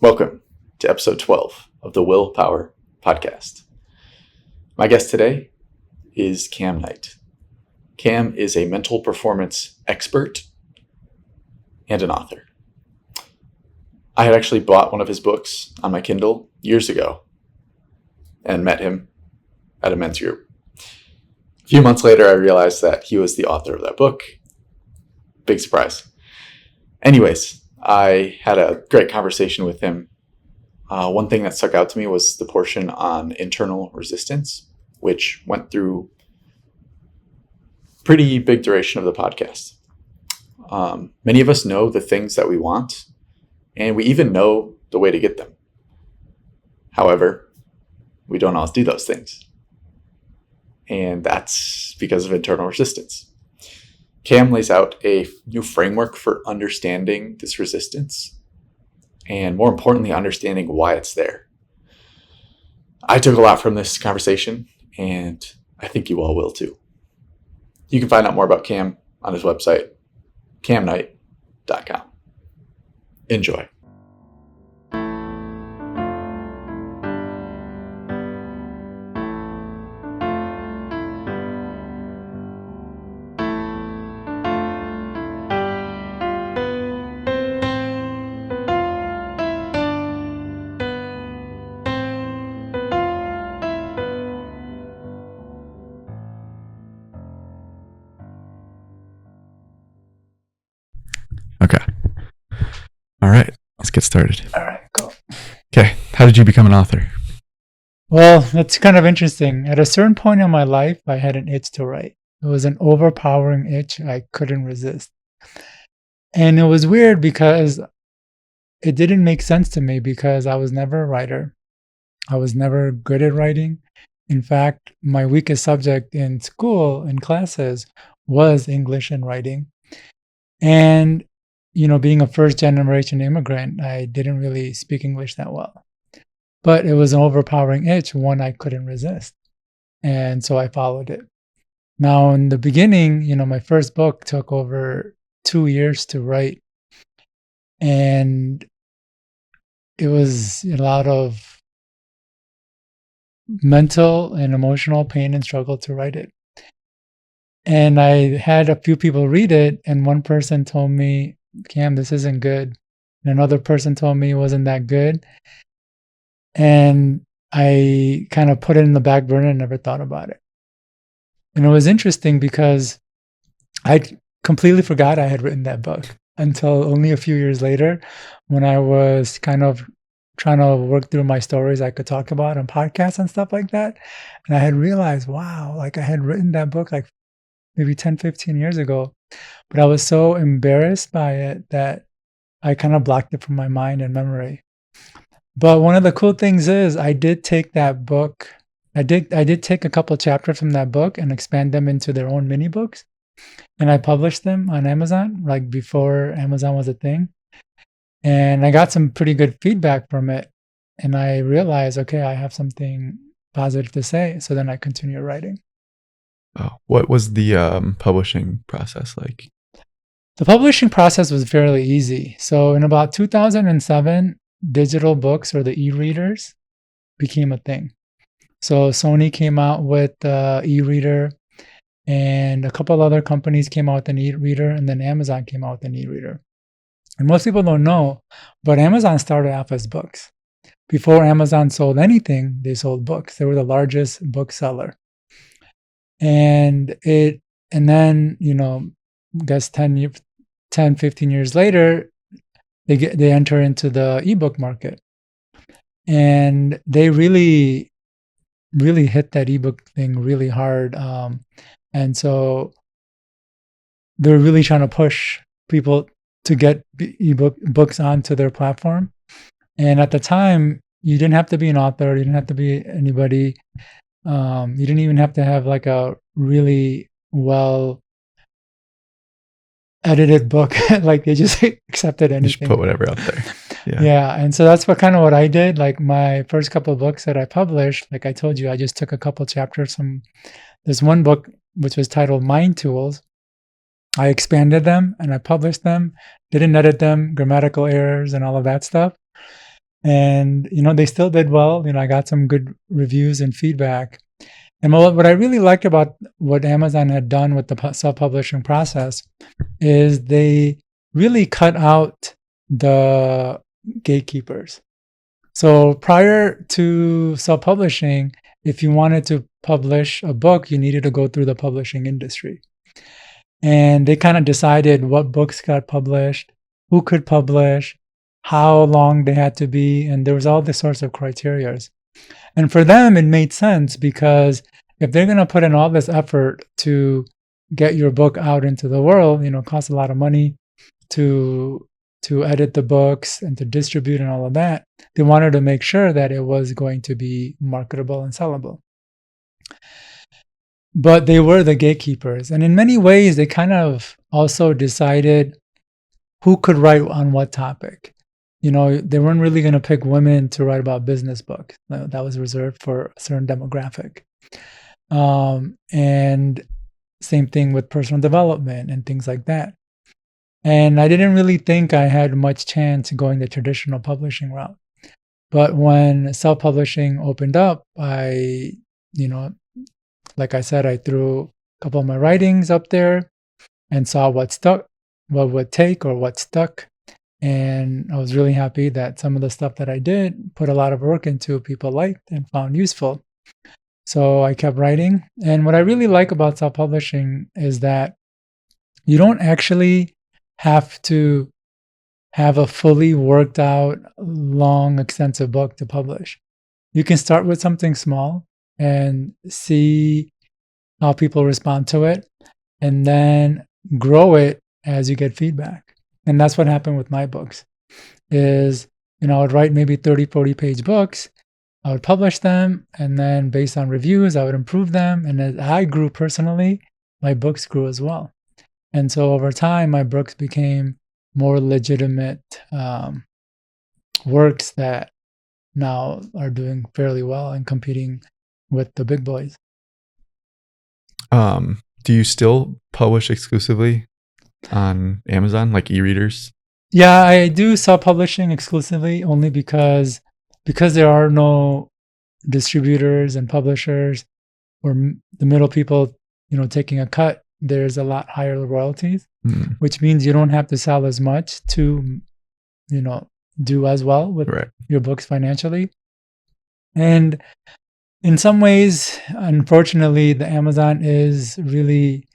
Welcome to episode 12 of the Willpower podcast. My guest today is Cam Knight. Cam is a mental performance expert and an author. I had actually bought one of his books on my Kindle years ago and met him at a men's group. A few months later, I realized that he was the author of that book. Big surprise. Anyways, I had a great conversation with him. One thing that stuck out to me was the portion on internal resistance, which went through pretty big duration of the podcast. Many of us know the things that we want, and we even know the way to get them. However, we don't always do those things. And that's because of internal resistance. Cam lays out a new framework for understanding this resistance and, more importantly, understanding why it's there. I took a lot from this conversation, and I think you all will too. You can find out more about Cam on his website, camknight.com. Enjoy. Okay. All right. Let's get started. All right, cool. Okay. How did you become an author? Well, that's kind of interesting. At a certain point in my life, I had an itch to write. It was an overpowering itch I couldn't resist. And it was weird because it didn't make sense to me because I was never a writer. I was never good at writing. In fact, my weakest subject in school, in classes, was English and writing. And being a first-generation immigrant, I didn't really speak English that well. But it was an overpowering itch, one I couldn't resist. And so I followed it. Now, in the beginning, my first book took over 2 years to write. And it was a lot of mental and emotional pain and struggle to write it. And I had a few people read it, and one person told me, Cam, this isn't good. And another person told me it wasn't that good. And I kind of put it in the back burner and never thought about it. And it was interesting because I completely forgot I had written that book until only a few years later when I was kind of trying to work through my stories I could talk about on podcasts and stuff like that. And I had realized, wow, I had written that book maybe 10, 15 years ago. But I was so embarrassed by it that I kind of blocked it from my mind and memory. But one of the cool things is I did take that book. I did take a couple chapters from that book and expand them into their own mini books. And I published them on Amazon, before Amazon was a thing. And I got some pretty good feedback from it. And I realized, okay, I have something positive to say. So then I continued writing. Oh, what was the publishing process like? The publishing process was fairly easy. So in about 2007, digital books or the e-readers became a thing. So Sony came out with the e-reader, and a couple other companies came out with an e-reader, and then Amazon came out with an e-reader. And most people don't know, but Amazon started off as books. Before Amazon sold anything, they sold books. They were the largest bookseller. And then, I guess 10, 15 years later, they enter into the ebook market. And they really, really hit that ebook thing really hard. And so they're really trying to push people to get books onto their platform. And at the time, you didn't have to be an author. You didn't have to be anybody. You didn't even have to have a really well edited book. They just accepted anything. You just put whatever out there. Yeah. And so that's what I did. My first couple of books that I published, like I told you, I just took a couple chapters from this one book, which was titled Mind Tools. I expanded them and I published them, didn't edit them, grammatical errors and all of that stuff. And, they still did well. I got some good reviews and feedback. And what I really liked about what Amazon had done with the self-publishing process is they really cut out the gatekeepers. So prior to self-publishing, if you wanted to publish a book, you needed to go through the publishing industry. And they kind of decided what books got published, who could publish, how long they had to be, and there was all this sorts of criteria. And for them, it made sense because if they're going to put in all this effort to get your book out into the world, it costs a lot of money to edit the books and to distribute and all of that. They wanted to make sure that it was going to be marketable and sellable. But they were the gatekeepers. And in many ways, they kind of also decided who could write on what topic. They weren't really going to pick women to write about business books. That was reserved for a certain demographic. And same thing with personal development and things like that. And I didn't really think I had much chance going the traditional publishing route. But when self-publishing opened up, like I said, I threw a couple of my writings up there and saw what stuck, what would take or what stuck. And I was really happy that some of the stuff that I did put a lot of work into, people liked and found useful. So I kept writing. And what I really like about self-publishing is that you don't actually have to have a fully worked out, long, extensive book to publish. You can start with something small and see how people respond to it, and then grow it as you get feedback. And that's what happened with my books is, I would write maybe 30, 40-page books. I would publish them, and then based on reviews, I would improve them. And as I grew personally, my books grew as well. And so over time, my books became more legitimate works that now are doing fairly well and competing with the big boys. Do you still publish exclusively on Amazon, like e-readers? Yeah, I do self-publishing exclusively only because there are no distributors and publishers or the middle people, taking a cut. There's a lot higher royalties, which means you don't have to sell as much to, do as well with your books financially. And in some ways, unfortunately, the Amazon is really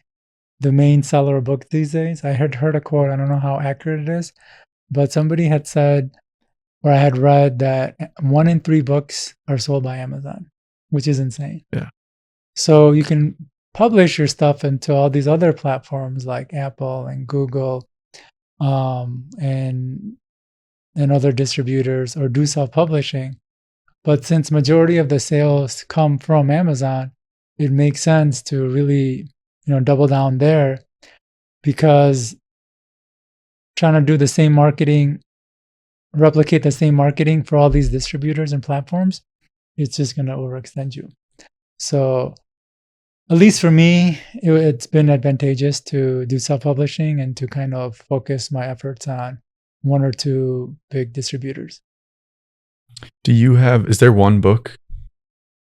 the main seller of books these days. I had heard a quote, I don't know how accurate it is, but somebody had said, or I had read that 1 in 3 books are sold by Amazon, which is insane. Yeah. So you can publish your stuff into all these other platforms like Apple and Google, and other distributors, or do self-publishing. But since majority of the sales come from Amazon, it makes sense to really, double down there, because trying to do the same marketing, replicate the same marketing for all these distributors and platforms, it's just going to overextend you. So at least for me, it's been advantageous to do self-publishing and to kind of focus my efforts on 1 or 2 big distributors. Is there one book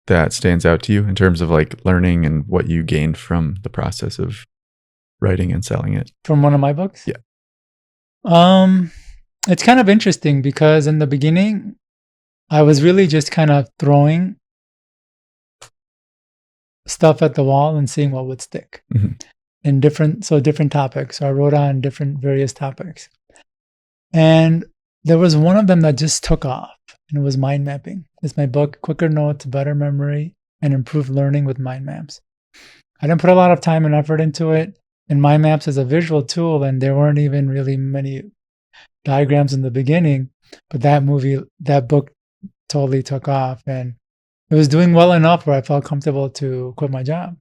that stands out to you in terms of like learning and what you gained from the process of writing and selling it? From one of my books? Yeah. It's kind of interesting because in the beginning, I was really just kind of throwing stuff at the wall and seeing what would stick in different topics. So I wrote on various topics. And there was one of them that just took off, and it was mind mapping. It's my book, Quicker Notes, Better Memory, and Improved Learning with Mind Maps. I didn't put a lot of time and effort into it. And mind maps is a visual tool, and there weren't even really many diagrams in the beginning, but that book totally took off, and it was doing well enough where I felt comfortable to quit my job.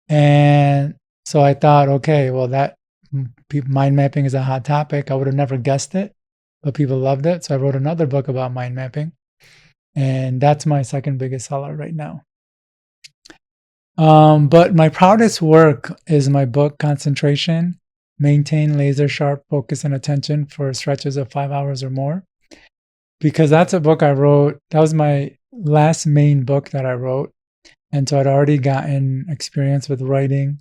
And so I thought, okay, well, that mind mapping is a hot topic. I would have never guessed it, but people loved it. So I wrote another book about mind mapping, and that's my second biggest seller right now. But my proudest work is my book, Concentration, Maintain Laser Sharp Focus and Attention for Stretches of 5 hours or More. because that's a book I wrote. That was my last main book that I wrote. And so I'd already gotten experience with writing,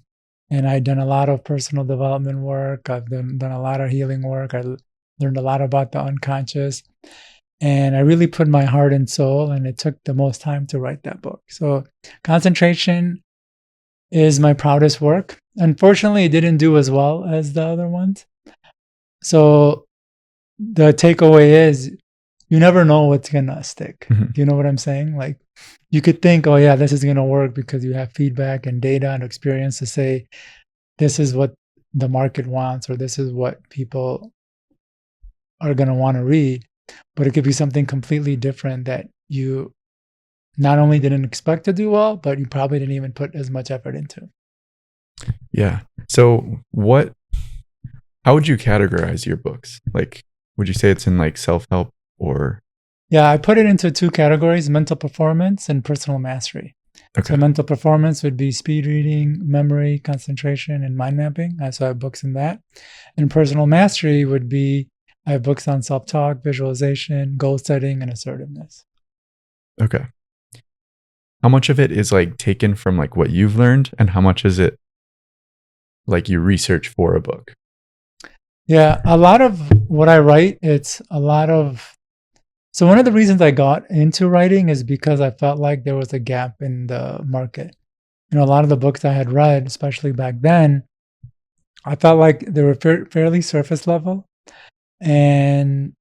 and I'd done a lot of personal development work. I've done a lot of healing work. Learned a lot about the unconscious. And I really put my heart and soul, and it took the most time to write that book. So concentration is my proudest work. Unfortunately, it didn't do as well as the other ones. So the takeaway is you never know what's going to stick. Mhm. Do you know what I'm saying? Like you could think, oh yeah, this is going to work because you have feedback and data and experience to say, this is what the market wants, or this is what people are going to want to read. But it could be something completely different that you not only didn't expect to do well, but you probably didn't even put as much effort into. Yeah. So how would you categorize your books? Like, would you say it's in like self-help or? Yeah, I put it into two categories: mental performance and personal mastery. Okay. So mental performance would be speed reading, memory, concentration, and mind mapping. So I have books in that. And personal mastery would be, I have books on self-talk, visualization, goal setting, and assertiveness. Okay. How much of it is like taken from like what you've learned, and how much is it like you research for a book? Yeah, a lot of what I write, it's a lot of. So one of the reasons I got into writing is because I felt like there was a gap in the market. A lot of the books I had read, especially back then, I felt like they were fairly surface level, and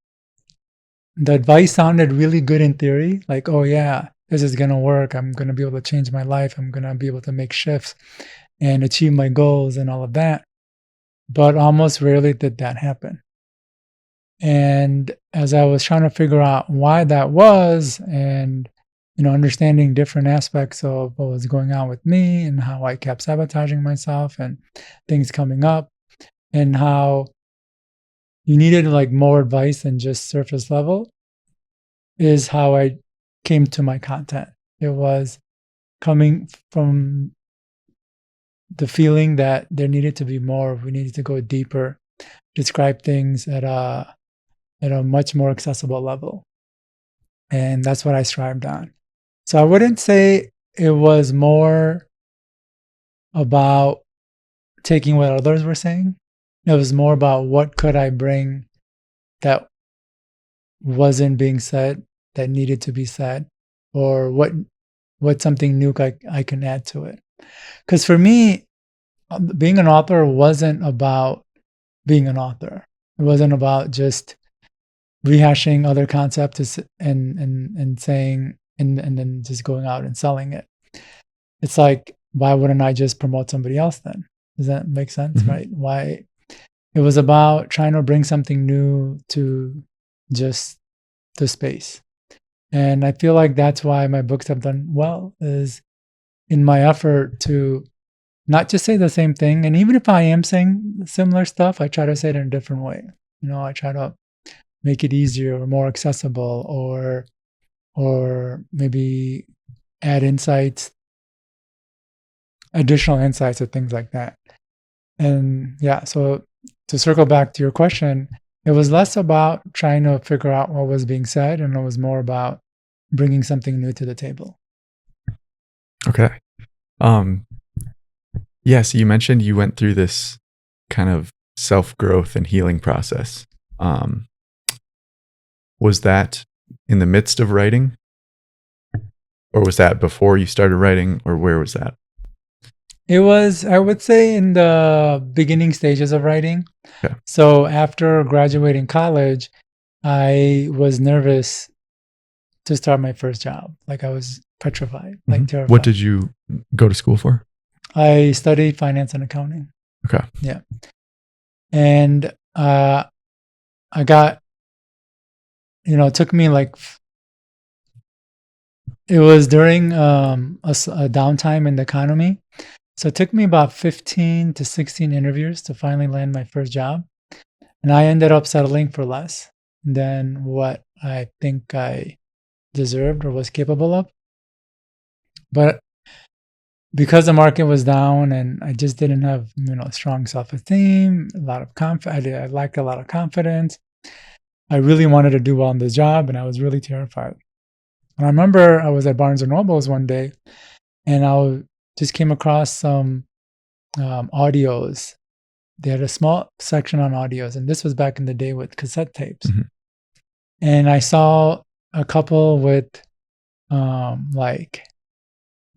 the advice sounded really good in theory. Like, oh yeah, this is gonna work. I'm gonna be able to change my life. I'm gonna be able to make shifts and achieve my goals and all of that. But almost rarely did that happen. And as I was trying to figure out why that was, and understanding different aspects of what was going on with me and how I kept sabotaging myself and things coming up, and how you needed like more advice than just surface level, is how I came to my content. It was coming from the feeling that there needed to be more. We needed to go deeper, describe things at a much more accessible level. And that's what I strived on. So I wouldn't say it was more about taking what others were saying. It was more about what could I bring that wasn't being said, that needed to be said, or what something new I can add to it. Because for me, being an author wasn't about being an author. It wasn't about just rehashing other concepts and saying and then just going out and selling it. It's like, why wouldn't I just promote somebody else then? Does that make sense? Mhm. Right? Why? It was about trying to bring something new to just the space. And I feel like that's why my books have done well, is in my effort to not just say the same thing. And even if I am saying similar stuff, I try to say it in a different way. I try to make it easier or more accessible, or maybe add additional insights or things like that. And yeah, so to circle back to your question, it was less about trying to figure out what was being said, and it was more about bringing something new to the table. Okay. Yeah, so you mentioned you went through this kind of self-growth and healing process. Was that in the midst of writing? Or was that before you started writing? Or where was that? It was, I would say, in the beginning stages of writing. Okay. So after graduating college, I was nervous to start my first job. Like I was petrified, like terrified. What did you go to school for? I studied finance and accounting. Okay. Yeah. And I got, it took me like, it was during a downtime in the economy. So it took me about 15 to 16 interviews to finally land my first job. And I ended up settling for less than what I think I deserved or was capable of. But because the market was down and I just didn't have, strong self-esteem, a lot of I lacked a lot of confidence. I really wanted to do well in this job, and I was really terrified. And I remember I was at Barnes and Nobles one day, and just came across some audios. They had a small section on audios, and this was back in the day with cassette tapes. Mm-hmm. And I saw a couple with like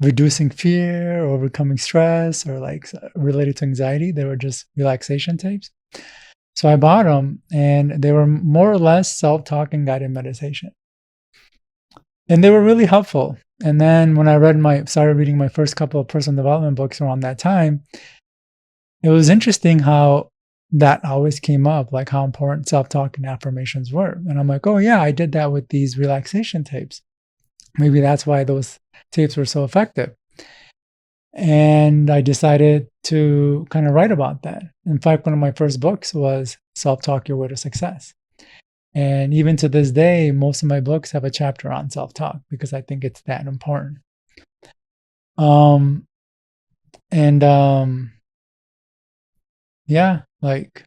reducing fear, overcoming stress, or like related to anxiety. They were just relaxation tapes. So I bought them, and they were more or less self-talk and guided meditation. And they were really helpful. And then when I started reading my first couple of personal development books around that time, it was interesting how that always came up, like how important self-talk and affirmations were. And I'm like, oh yeah, I did that with these relaxation tapes. Maybe that's why those tapes were so effective. And I decided to kind of write about that. In fact, one of my first books was Self-Talk Your Way to Success. And even to this day, most of my books have a chapter on self-talk because I think it's that important. Yeah, like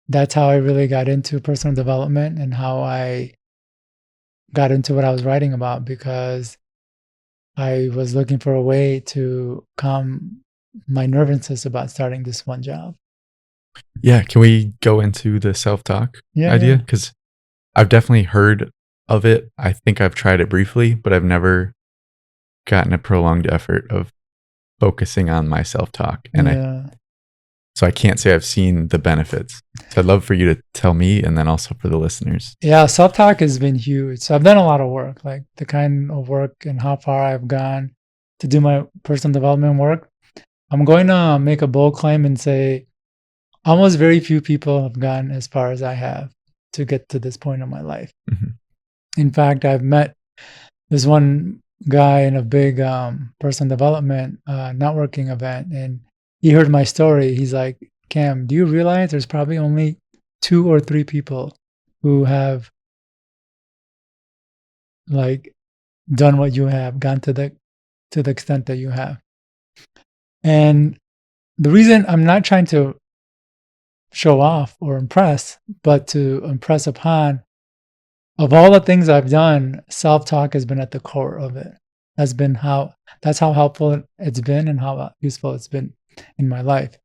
that's how I really got into personal development and how I got into what I was writing about, because I was looking for a way to calm my nervousness about starting this one job. Yeah. Can we go into the self-talk Yeah, idea? yeah. Because I've definitely heard of it. I think I've tried it briefly, but I've never gotten a prolonged effort of focusing on my self-talk. And so I can't say I've seen the benefits. So I'd love for you to tell me, and then also for the listeners. Yeah, self-talk has been huge. So I've done a lot of work, like the kind of work and how far I've gone to do my personal development work. I'm going to make a bold claim and say almost very few people have gone as far as I have to get to this point in my life. Mm-hmm. In fact, I've met this one guy in a big personal development networking event, and he heard my story. He's like, Cam, do you realize there's probably only 2 or 3 people who have like done what you have, gone to the extent that you have? And the reason I'm not trying to show off or impress, but to impress upon, of all the things I've done, self-talk has been at the core of it. That's how helpful it's been and how useful it's been in my life.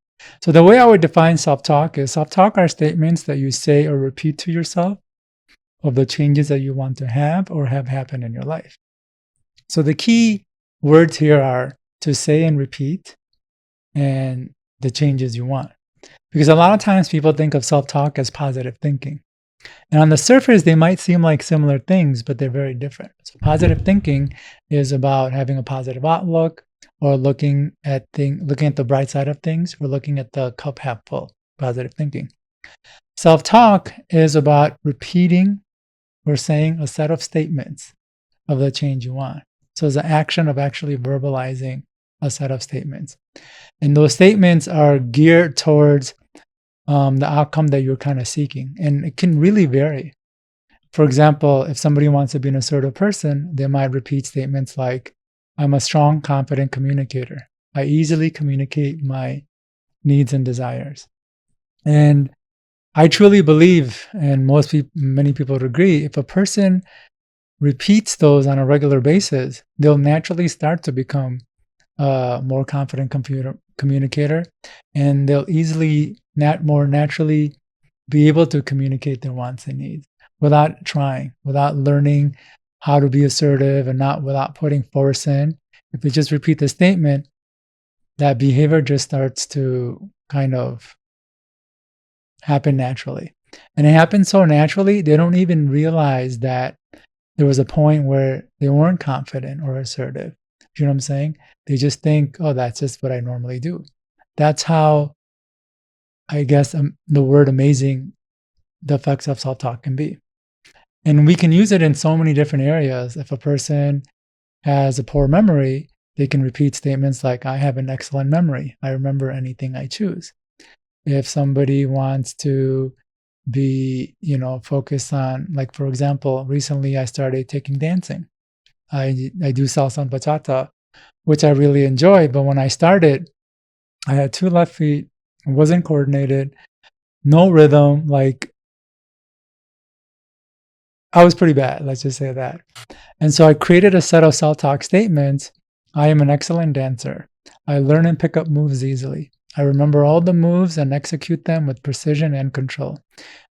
So the way I would define self-talk is self-talk are statements that you say or repeat to yourself of the changes that you want to have or have happen in your life. So the key words here are to say and repeat, and the changes you want. Because a lot of times people think of self-talk as positive thinking. And on the surface, they might seem like similar things, but they're very different. So positive thinking is about having a positive outlook, or looking at the bright side of things, or looking at the cup half full, positive thinking. Self-talk is about repeating or saying a set of statements of the change you want. So it's the action of actually verbalizing a set of statements. And those statements are geared towards the outcome that you're kind of seeking. And it can really vary. For example, if somebody wants to be an assertive person, they might repeat statements like, I'm a strong, confident communicator. I easily communicate my needs and desires. And I truly believe, and many people would agree, if a person repeats those on a regular basis, they'll naturally start to become a more confident communicator, and they'll more naturally be able to communicate their wants and needs without trying, without learning how to be assertive, and without putting force in. If they just repeat the statement, that behavior just starts to kind of happen naturally. And it happens so naturally, they don't even realize that there was a point where they weren't confident or assertive. You know what I'm saying? They just think, oh, that's just what I normally do. That's how, I guess, the word amazing, the effects of self-talk can be. And we can use it in so many different areas. If a person has a poor memory, they can repeat statements like, I have an excellent memory. I remember anything I choose. If somebody wants to be, focused on, like, for example, recently I started taking dancing. I do salsa and bachata, which I really enjoy. But when I started, I had 2 left feet, wasn't coordinated, no rhythm. Like, I was pretty bad. Let's just say that. And so I created a set of self-talk statements. I am an excellent dancer. I learn and pick up moves easily. I remember all the moves and execute them with precision and control.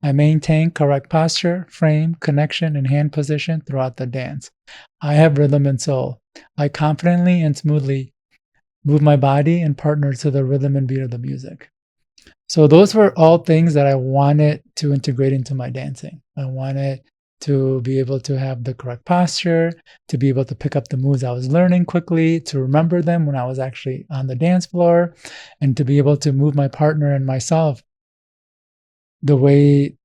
I maintain correct posture, frame, connection, and hand position throughout the dance. I have rhythm and soul. I confidently and smoothly move my body and partner to the rhythm and beat of the music. So those were all things that I wanted to integrate into my dancing. I wanted to be able to have the correct posture, to be able to pick up the moves I was learning quickly, to remember them when I was actually on the dance floor, and to be able to move my partner and myself the way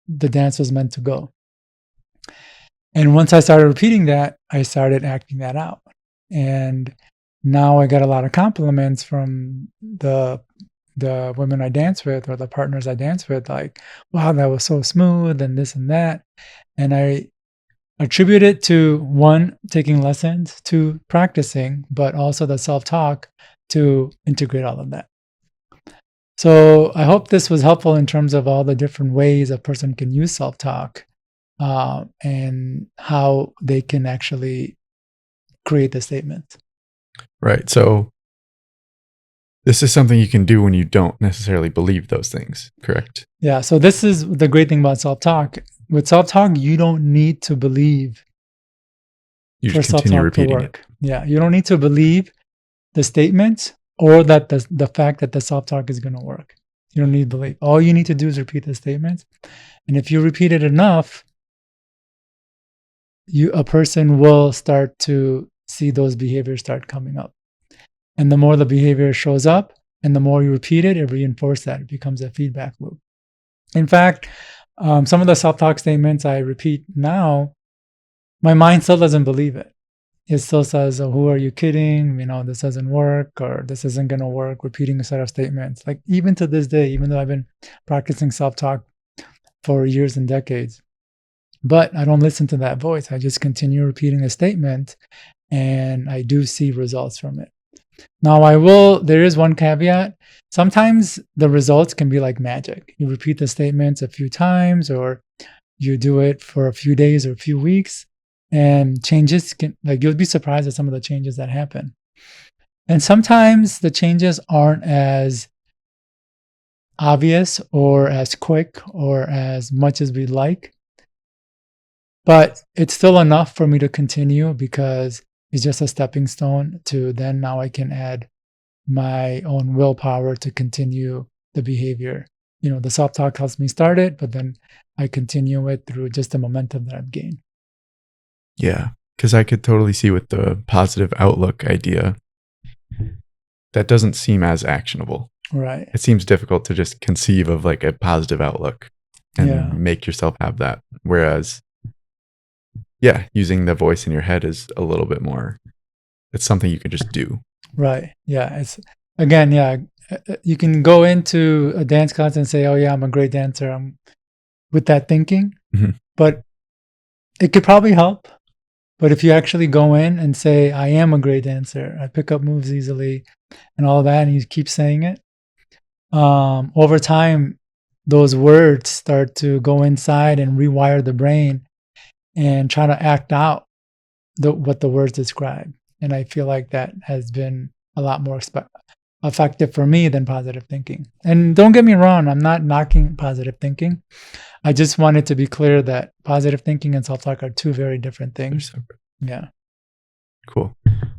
the dance was meant to go. And once I started repeating that, I started acting that out. And now I get a lot of compliments from the women I dance with or the partners I dance with, like, wow, that was so smooth and this and that. And I attribute it to one, taking lessons, two, practicing, but also the self-talk to integrate all of that. So I hope this was helpful in terms of all the different ways a person can use self-talk and how they can actually create the statement. Right. So this is something you can do when you don't necessarily believe those things, correct? Yeah. So this is the great thing about self-talk. With self-talk, you don't need to believe You for just continue self-talk to repeating work. Yeah. You don't need to believe the statement or that the fact that the self-talk is going to work. You don't need to believe. All you need to do is repeat the statement. And if you repeat it enough, a person will start to see those behaviors start coming up. And the more the behavior shows up and the more you repeat it, it reinforces that. It becomes a feedback loop. In fact, some of the self-talk statements I repeat now, my mind still doesn't believe it. It still says, oh, who are you kidding? This doesn't work, or this isn't going to work, repeating a set of statements. Like even to this day, even though I've been practicing self-talk for years and decades, but I don't listen to that voice. I just continue repeating the statement and I do see results from it. Now there is one caveat. Sometimes the results can be like magic. You repeat the statements a few times or you do it for a few days or a few weeks and changes can, like you'll be surprised at some of the changes that happen. And sometimes the changes aren't as obvious or as quick or as much as we'd like. But it's still enough for me to continue because it's just a stepping stone to then now I can add my own willpower to continue the behavior. The self-talk helps me start it, but then I continue it through just the momentum that I've gained. Yeah, because I could totally see with the positive outlook idea, that doesn't seem as actionable. Right. It seems difficult to just conceive of like a positive outlook and make yourself have that. Whereas, yeah, using the voice in your head is a little bit more, it's something you can just do. Right. Yeah. It's again, yeah, you can go into a dance class and say, oh yeah, I'm a great dancer. I'm with that thinking, but it could probably help. But if you actually go in and say, I am a great dancer, I pick up moves easily and all that, and you keep saying it, over time, those words start to go inside and rewire the brain and try to act out what the words describe. And I feel like that has been a lot more effective for me than positive thinking. And don't get me wrong, I'm not knocking positive thinking. I just wanted to be clear that positive thinking and self-talk are two very different things. Yeah. Cool.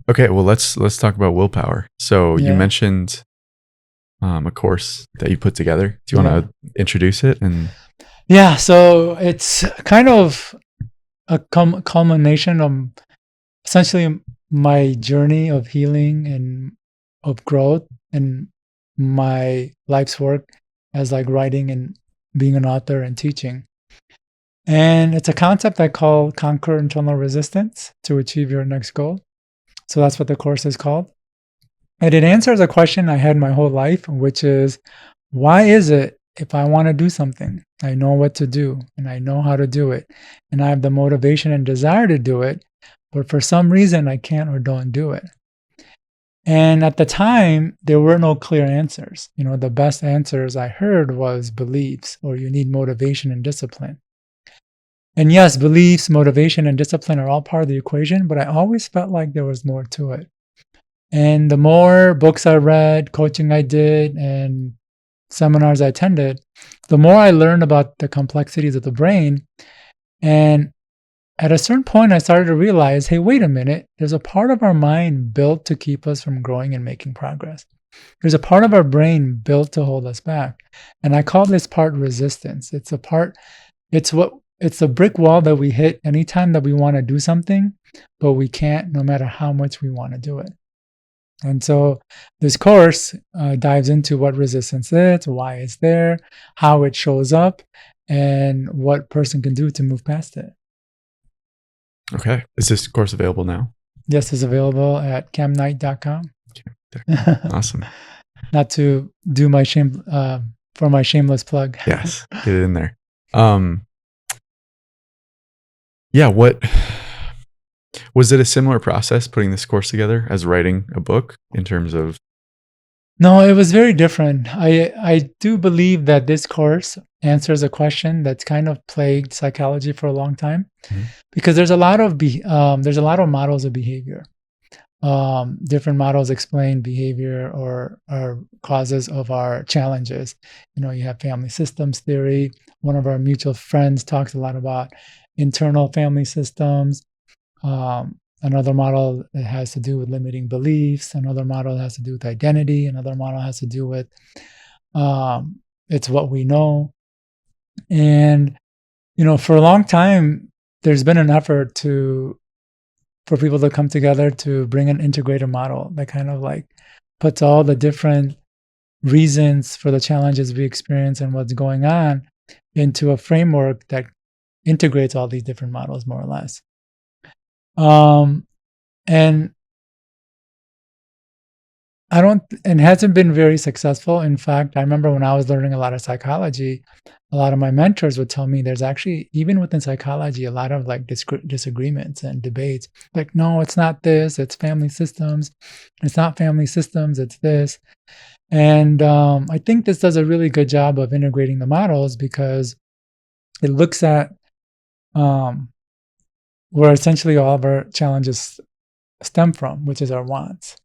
Okay, well let's talk about willpower. So you mentioned a course that you put together. Do you want to introduce it? And yeah, so it's kind of a culmination of essentially my journey of healing and of growth and my life's work as like writing and being an author and teaching. And it's a concept I call conquer internal resistance to achieve your next goal. So that's what the course is called. And it answers a question I had my whole life, which is, why is it if I want to do something, I know what to do and I know how to do it, and I have the motivation and desire to do it, but for some reason I can't or don't do it? And at the time, there were no clear answers. The best answers I heard was beliefs, or you need motivation and discipline. And yes, beliefs, motivation, and discipline are all part of the equation, but I always felt like there was more to it. And the more books I read, coaching I did, and seminars I attended, the more I learned about the complexities of the brain. And at a certain point, I started to realize, hey, wait a minute, there's a part of our mind built to keep us from growing and making progress. There's a part of our brain built to hold us back. And I call this part resistance. It's a brick wall that we hit anytime that we want to do something, but we can't, no matter how much we want to do it. And so this course dives into what resistance is, why it's there, how it shows up, and what person can do to move past it. Okay. Is this course available now? Yes, it's available at camknight.com. Awesome. Not to do my for my shameless plug. Yes, get it in there. Yeah, what was it a similar process putting this course together as writing a book in terms of? No, it was very different. I do believe that this course answers a question that's kind of plagued psychology for a long time, because there's a lot of models of behavior. Different models explain behavior or causes of our challenges. You have family systems theory. One of our mutual friends talks a lot about internal family systems. Another model that has to do with limiting beliefs. Another model has to do with identity. Another model has to do with it's what we know. And for a long time, there's been an effort for people to come together to bring an integrated model that kind of like puts all the different reasons for the challenges we experience and what's going on into a framework that integrates all these different models, more or less. And it hasn't been very successful. In fact, I remember when I was learning a lot of psychology, a lot of my mentors would tell me there's actually, even within psychology, a lot of like disagreements and debates. Like, no, it's not this, it's family systems. It's not family systems, it's this. And I think this does a really good job of integrating the models, because it looks at where essentially all of our challenges stem from, which is our wants.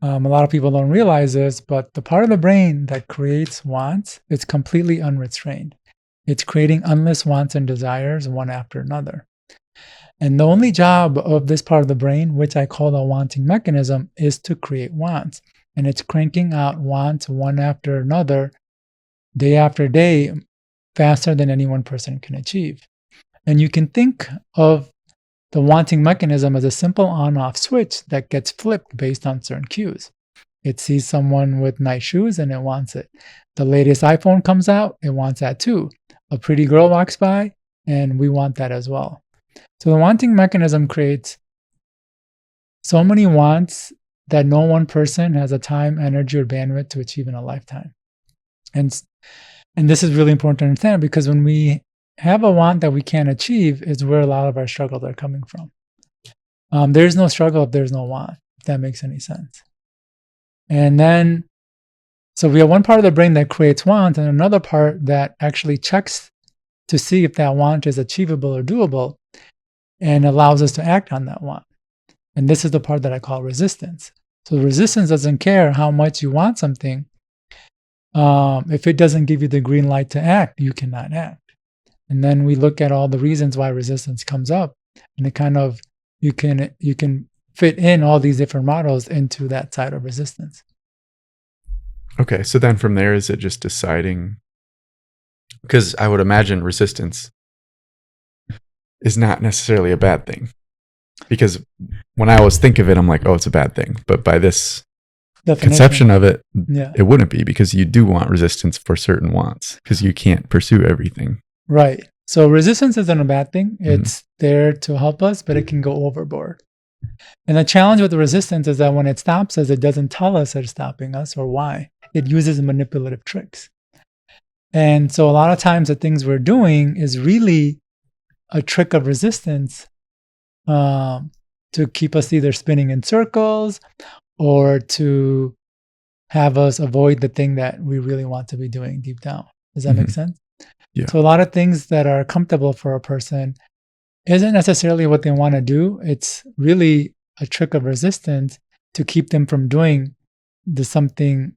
A lot of people don't realize this, but the part of the brain that creates wants is completely unrestrained. It's creating endless wants and desires one after another. And the only job of this part of the brain, which I call the wanting mechanism, is to create wants. And it's cranking out wants one after another, day after day, faster than any one person can achieve. And you can think of the wanting mechanism as a simple on-off switch that gets flipped based on certain cues. It sees someone with nice shoes and it wants it. The latest iPhone comes out, it wants that too. A pretty girl walks by and we want that as well. So the wanting mechanism creates so many wants that no one person has the time, energy, or bandwidth to achieve in a lifetime. And this is really important to understand, because when we have a want that we can't achieve is where a lot of our struggles are coming from. There's no struggle if there's no want, if that makes any sense. And then, so we have one part of the brain that creates want and another part that actually checks to see if that want is achievable or doable and allows us to act on that want. And this is the part that I call resistance. So resistance doesn't care how much you want something. If it doesn't give you the green light to act, you cannot act. And then we look at all the reasons why resistance comes up, and it kind of, you can fit in all these different models into that side of resistance. Okay, so then from there, is it just deciding? Because I would imagine resistance is not necessarily a bad thing. Because when I always think of it, I'm like, oh, it's a bad thing. But by this conception of it, it wouldn't be, because you do want resistance for certain wants, because you can't pursue everything. Right. So resistance isn't a bad thing. It's there to help us, but it can go overboard. And the challenge with the resistance is that when it stops us, it doesn't tell us it's stopping us or why. It uses manipulative tricks. And so a lot of times the things we're doing is really a trick of resistance to keep us either spinning in circles or to have us avoid the thing that we really want to be doing deep down. Does that make sense? Yeah. So a lot of things that are comfortable for a person isn't necessarily what they want to do. It's really a trick of resistance to keep them from doing something,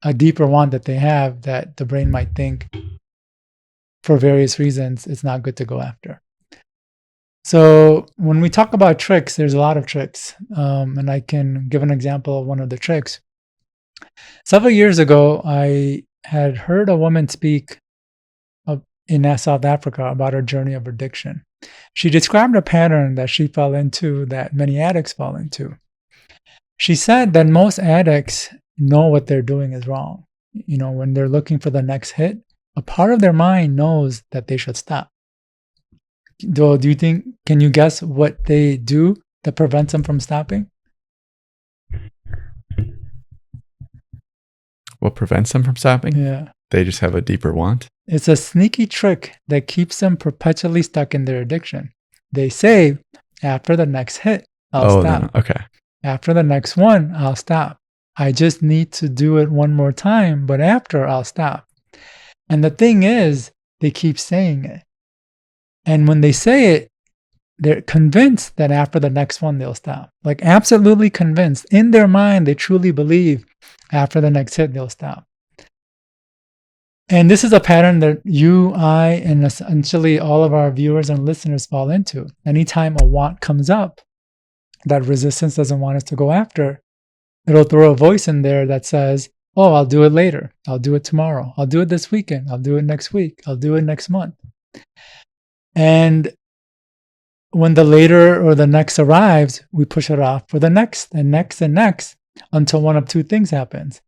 a deeper want that they have that the brain might think for various reasons it's not good to go after. So when we talk about tricks, there's a lot of tricks. And I can give an example of one of the tricks. Several years ago, I had heard a woman speak in South Africa about her journey of addiction. She described a pattern that she fell into that many addicts fall into. She said that most addicts know what they're doing is wrong. When they're looking for the next hit, a part of their mind knows that they should stop. Do you think, can you guess what they do that prevents them from stopping? What prevents them from stopping? Yeah. They just have a deeper want. It's a sneaky trick that keeps them perpetually stuck in their addiction. They say, after the next hit, I'll stop. Okay. After the next one, I'll stop. I just need to do it one more time, but after, I'll stop. And the thing is, they keep saying it. And when they say it, they're convinced that after the next one, they'll stop. Like absolutely convinced. In their mind, they truly believe after the next hit, they'll stop. And this is a pattern that you, I, and essentially all of our viewers and listeners fall into. Anytime a want comes up that resistance doesn't want us to go after, it'll throw a voice in there that says, oh, I'll do it later. I'll do it tomorrow. I'll do it this weekend. I'll do it next week. I'll do it next month. And when the later or the next arrives, we push it off for the next and next and next until one of two things happens.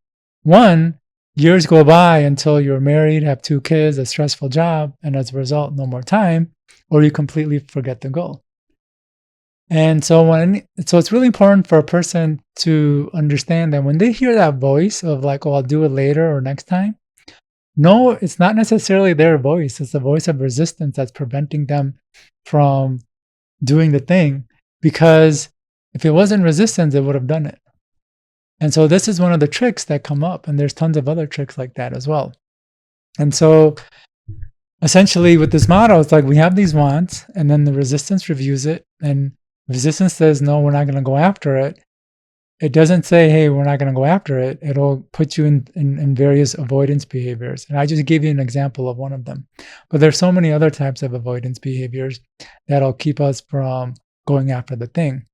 One, years go by until you're married, have 2 kids, a stressful job, and as a result, no more time, or you completely forget the goal. And so it's really important for a person to understand that when they hear that voice of like, oh, I'll do it later or next time, no, it's not necessarily their voice. It's the voice of resistance that's preventing them from doing the thing, because if it wasn't resistance, it would have done it. And so this is one of the tricks that come up, and there's tons of other tricks like that as well. And so essentially with this model, it's like we have these wants, and then the resistance reviews it, and resistance says, no, we're not going to go after it. It doesn't say, hey, we're not going to go after it. It'll put you in various avoidance behaviors. And I just gave you an example of one of them. But there's so many other types of avoidance behaviors that'll keep us from going after the thing.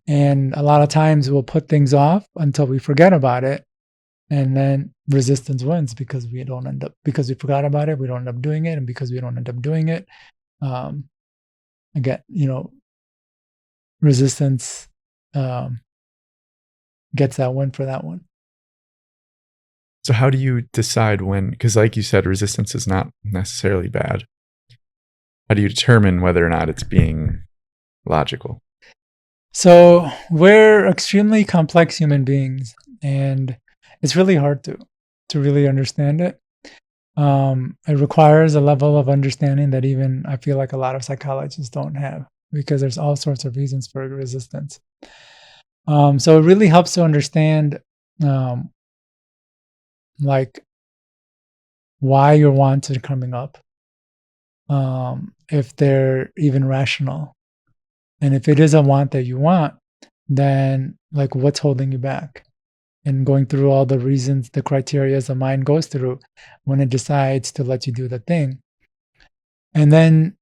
And a lot of times we'll put things off until we forget about it. And then resistance wins because we forgot about it, we don't end up doing it. And because we don't end up doing it, again, resistance gets that win for that one. So how do you decide when, because like you said, resistance is not necessarily bad. How do you determine whether or not it's being logical? So we're extremely complex human beings, and it's really hard to really understand it. It requires a level of understanding that even I feel like a lot of psychologists don't have, because there's all sorts of reasons for resistance. So it really helps to understand like why your wants are coming up, if they're even rational. And if it is a want that you want, then like what's holding you back? And going through all the reasons, the criteria the mind goes through when it decides to let you do the thing. And then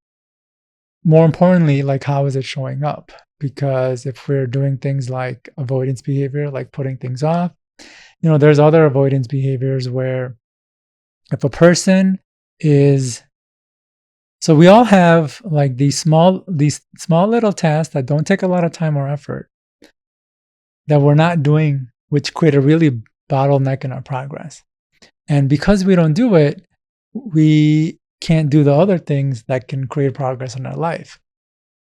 more importantly, like how is it showing up? Because if we're doing things like avoidance behavior, like putting things off, there's other avoidance behaviors where if a person is, so we all have like these small little tasks that don't take a lot of time or effort that we're not doing, which create a really bottleneck in our progress. And because we don't do it, we can't do the other things that can create progress in our life.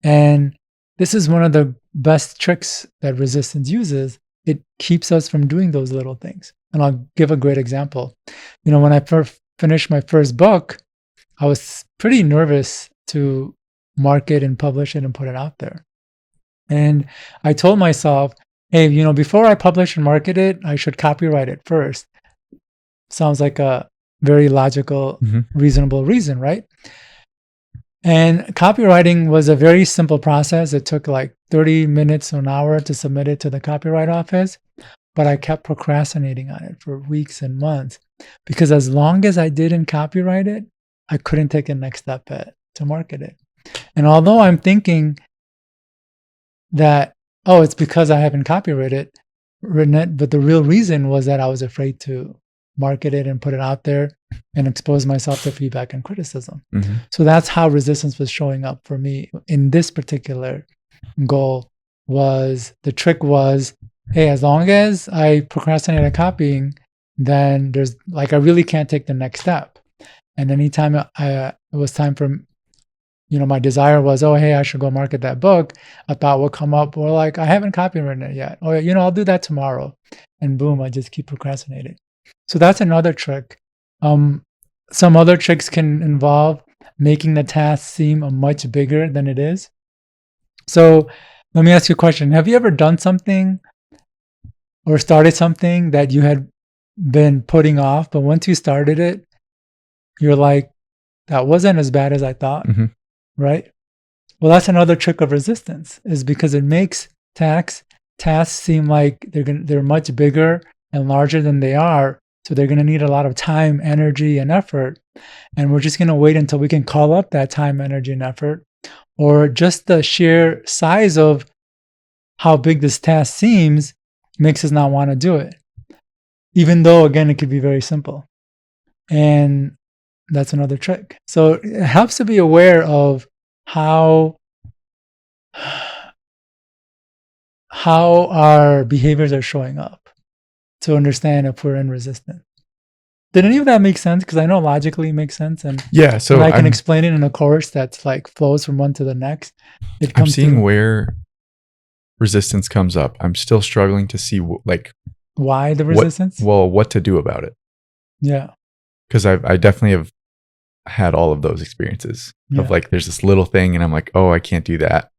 And this is one of the best tricks that resistance uses. It keeps us from doing those little things. And I'll give a great example. When I first finished my first book, I was pretty nervous to market and publish it and put it out there. And I told myself, hey, before I publish and market it, I should copyright it first. Sounds like a very logical, Mhm. reasonable reason, right? And copywriting was a very simple process. It took like 30 minutes to an hour to submit it to the copyright office, but I kept procrastinating on it for weeks and months because as long as I didn't copyright it, I couldn't take a next step to market it. And although I'm thinking that, oh, it's because I haven't written it, but the real reason was that I was afraid to market it and put it out there and expose myself to feedback and criticism. Mhm. So that's how resistance was showing up for me in this particular goal. Was the trick was, hey, as long as I procrastinate on copying, then there's like I really can't take the next step. And anytime it was time for, my desire was, oh, hey, I should go market that book. A thought would come up, or like, I haven't copywritten it yet. Or, I'll do that tomorrow. And boom, I just keep procrastinating. So that's another trick. Some other tricks can involve making the task seem much bigger than it is. So let me ask you a question. Have you ever done something or started something that you had been putting off, but once you started it, you're like, that wasn't as bad as I thought, right? Well, that's another trick of resistance, is because it makes tasks seem like they're much bigger and larger than they are. So they're going to need a lot of time, energy, and effort. And we're just going to wait until we can call up that time, energy, and effort, or just the sheer size of how big this task seems makes us not want to do it. Even though, again, it could be very simple. And that's another trick. So it helps to be aware of how our behaviors are showing up to understand if we're in resistance. Did any of that make sense? Because I know logically it makes sense, and Yeah, so I can explain it in a course that's like flows from one to the next. I'm seeing where resistance comes up. I'm still struggling to see why the resistance. What to do about it. Yeah, because I definitely have had all of those experiences of like there's this little thing and I'm like, oh, I can't do that,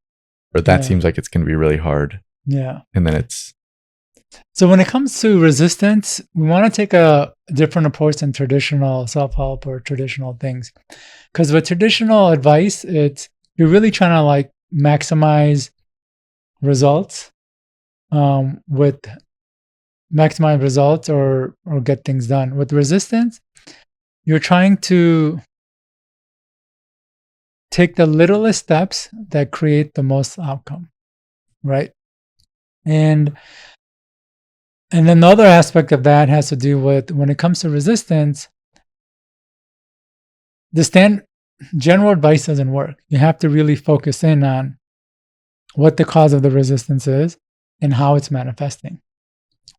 or that seems like it's going to be really hard. Yeah, and then it's so when it comes to resistance, we want to take a different approach than traditional self-help or traditional things. Because with traditional advice, you're really trying to like maximize results, with maximize results or get things done. With resistance, you're trying to take the littlest steps that create the most outcome, right? And then the other aspect of that has to do with when it comes to resistance, the general advice doesn't work. You have to really focus in on what the cause of the resistance is and how it's manifesting.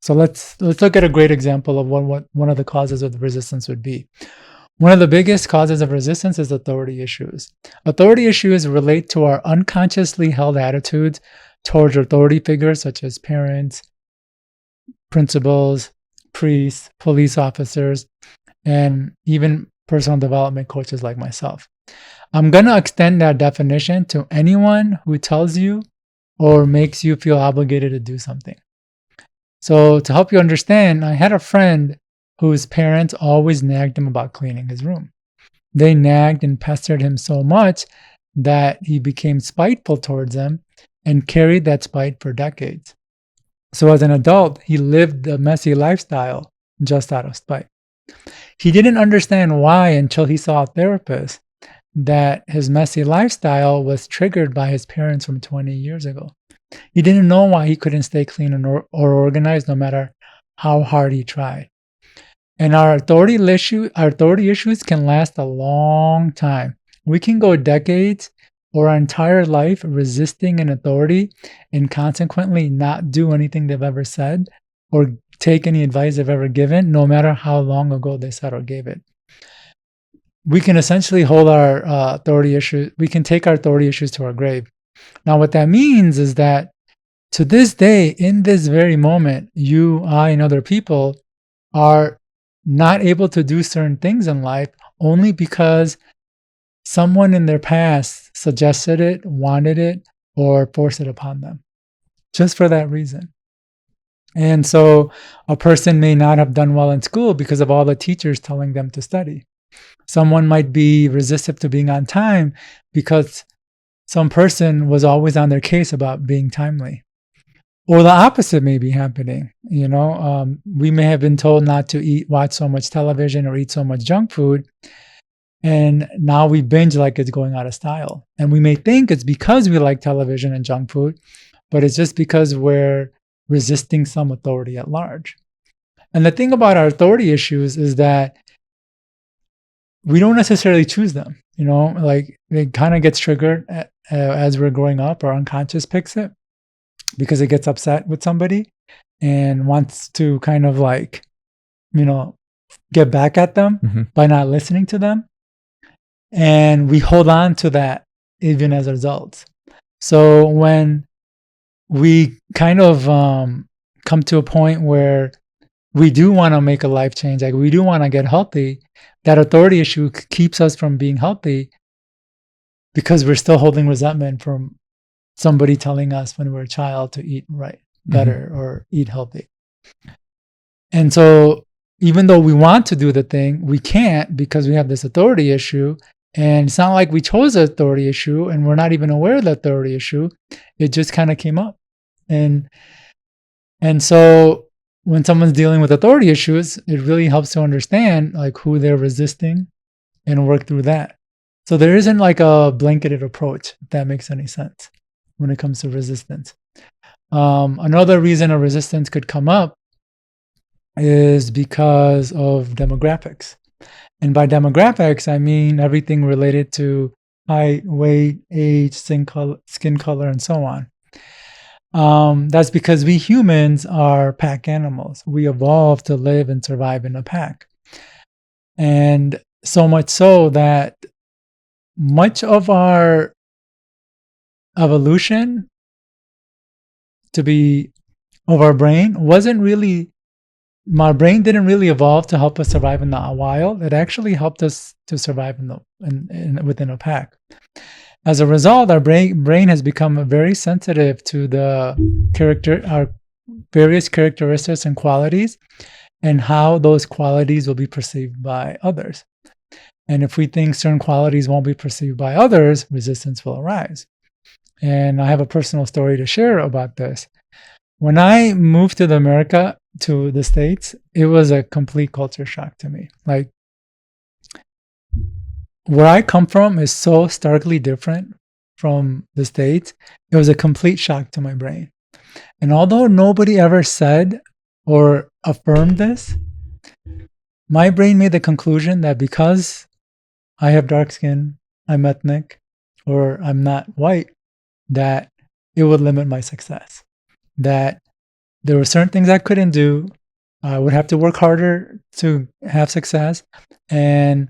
So let's look at a great example of what one of the causes of the resistance would be. One of the biggest causes of resistance is authority issues. Authority issues relate to our unconsciously held attitudes towards authority figures such as parents, principals, priests, police officers, and even personal development coaches like myself. I'm going to extend that definition to anyone who tells you or makes you feel obligated to do something. So to help you understand, I had a friend whose parents always nagged him about cleaning his room. They nagged and pestered him so much that he became spiteful towards them and carried that spite for decades. So as an adult, he lived a messy lifestyle just out of spite. He didn't understand why until he saw a therapist, that his messy lifestyle was triggered by his parents from 20 years ago. He didn't know why he couldn't stay clean or organized no matter how hard he tried. And our authority issues can last a long time. We can go decades or our entire life resisting an authority and consequently not do anything they've ever said or take any advice they've ever given, no matter how long ago they said or gave it. We can essentially hold our authority issues. We can take our authority issues to our grave. Now, what that means is that to this day, in this very moment, you, I, and other people are not able to do certain things in life only because someone in their past suggested it, wanted it, or forced it upon them. Just for that reason. And so a person may not have done well in school because of all the teachers telling them to study. Someone might be resistant to being on time because some person was always on their case about being timely. Or the opposite may be happening. We may have been told not to watch so much television or eat so much junk food. And now we binge like it's going out of style. And we may think it's because we like television and junk food, but it's just because we're resisting some authority at large. And the thing about our authority issues is that we don't necessarily choose them. Like it kind of gets triggered as we're growing up. Our unconscious picks it because it gets upset with somebody and wants to kind of like, get back at them by not listening to them. And we hold on to that even as a result. So when we kind of come to a point where we do want to make a life change, like we do want to get healthy, that authority issue keeps us from being healthy because we're still holding resentment from somebody telling us when we're a child to eat right, better, or eat healthy. And so even though we want to do the thing, we can't because we have this authority issue. And it's not like we chose the authority issue and we're not even aware of the authority issue. It just kind of came up. And so when someone's dealing with authority issues, it really helps to understand like who they're resisting and work through that. So there isn't like a blanketed approach, if that makes any sense, when it comes to resistance. Another reason a resistance could come up is because of demographics. And by demographics, I mean everything related to height, weight, age, skin color, and so on. That's because we humans are pack animals. We evolved to live and survive in a pack. And so much so that much of our evolution of our brain my brain didn't really evolve to help us survive in the wild. It actually helped us to survive within a pack. As a result, our brain has become very sensitive to our various characteristics and qualities and how those qualities will be perceived by others. And if we think certain qualities won't be perceived by others, resistance will arise. And I have a personal story to share about this. When I moved to the States, it was a complete culture shock to me. Like, where I come from is so starkly different from the States. It was a complete shock to my brain. And although nobody ever said or affirmed this, my brain made the conclusion that because I have dark skin, I'm ethnic, or I'm not white, that it would limit my success. That there were certain things I couldn't do. I would have to work harder to have success. And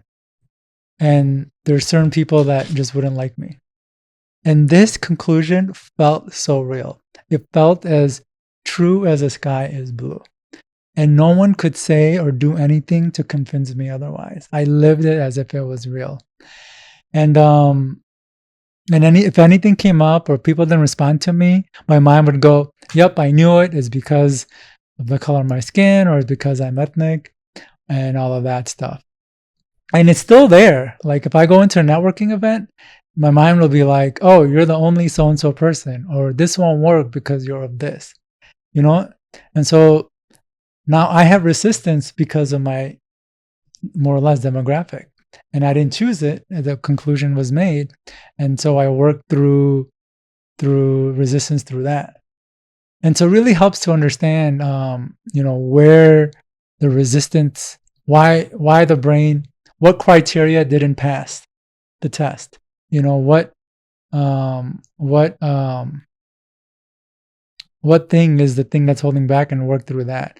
there's certain people that just wouldn't like me. And this conclusion felt so real. It felt as true as the sky is blue. And no one could say or do anything to convince me otherwise. I lived it as if it was real. And if anything came up or people didn't respond to me, my mind would go, yep, I knew it. It's because of the color of my skin, or it's because I'm ethnic, and all of that stuff. And it's still there. Like if I go into a networking event, my mind will be like, oh, you're the only so-and-so person, or this won't work because you're of this, And so now I have resistance because of my more or less demographic. And I didn't choose it. The conclusion was made. And so I worked through resistance through that. And so it really helps to understand, where the resistance, why the brain, what criteria didn't pass the test. What thing is the thing that's holding back, and work through that.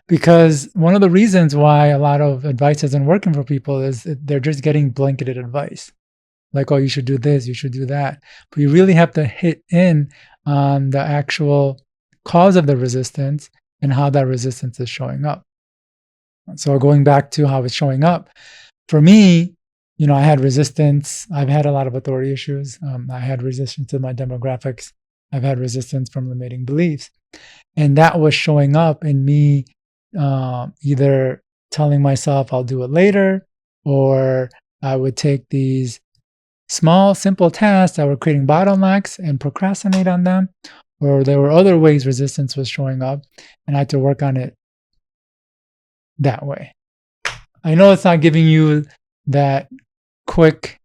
Because one of the reasons why a lot of advice isn't working for people is they're just getting blanketed advice. Like, oh, you should do this, you should do that. But you really have to hit in on the actual cause of the resistance and how that resistance is showing up. So going back to how it's showing up, for me, I had resistance. I've had a lot of authority issues. I had resistance to my demographics I've had resistance from limiting beliefs. And that was showing up in me either telling myself I'll do it later, or I would take these small, simple tasks that were creating bottlenecks and procrastinate on them, or there were other ways resistance was showing up, and I had to work on it that way. I know it's not giving you that quick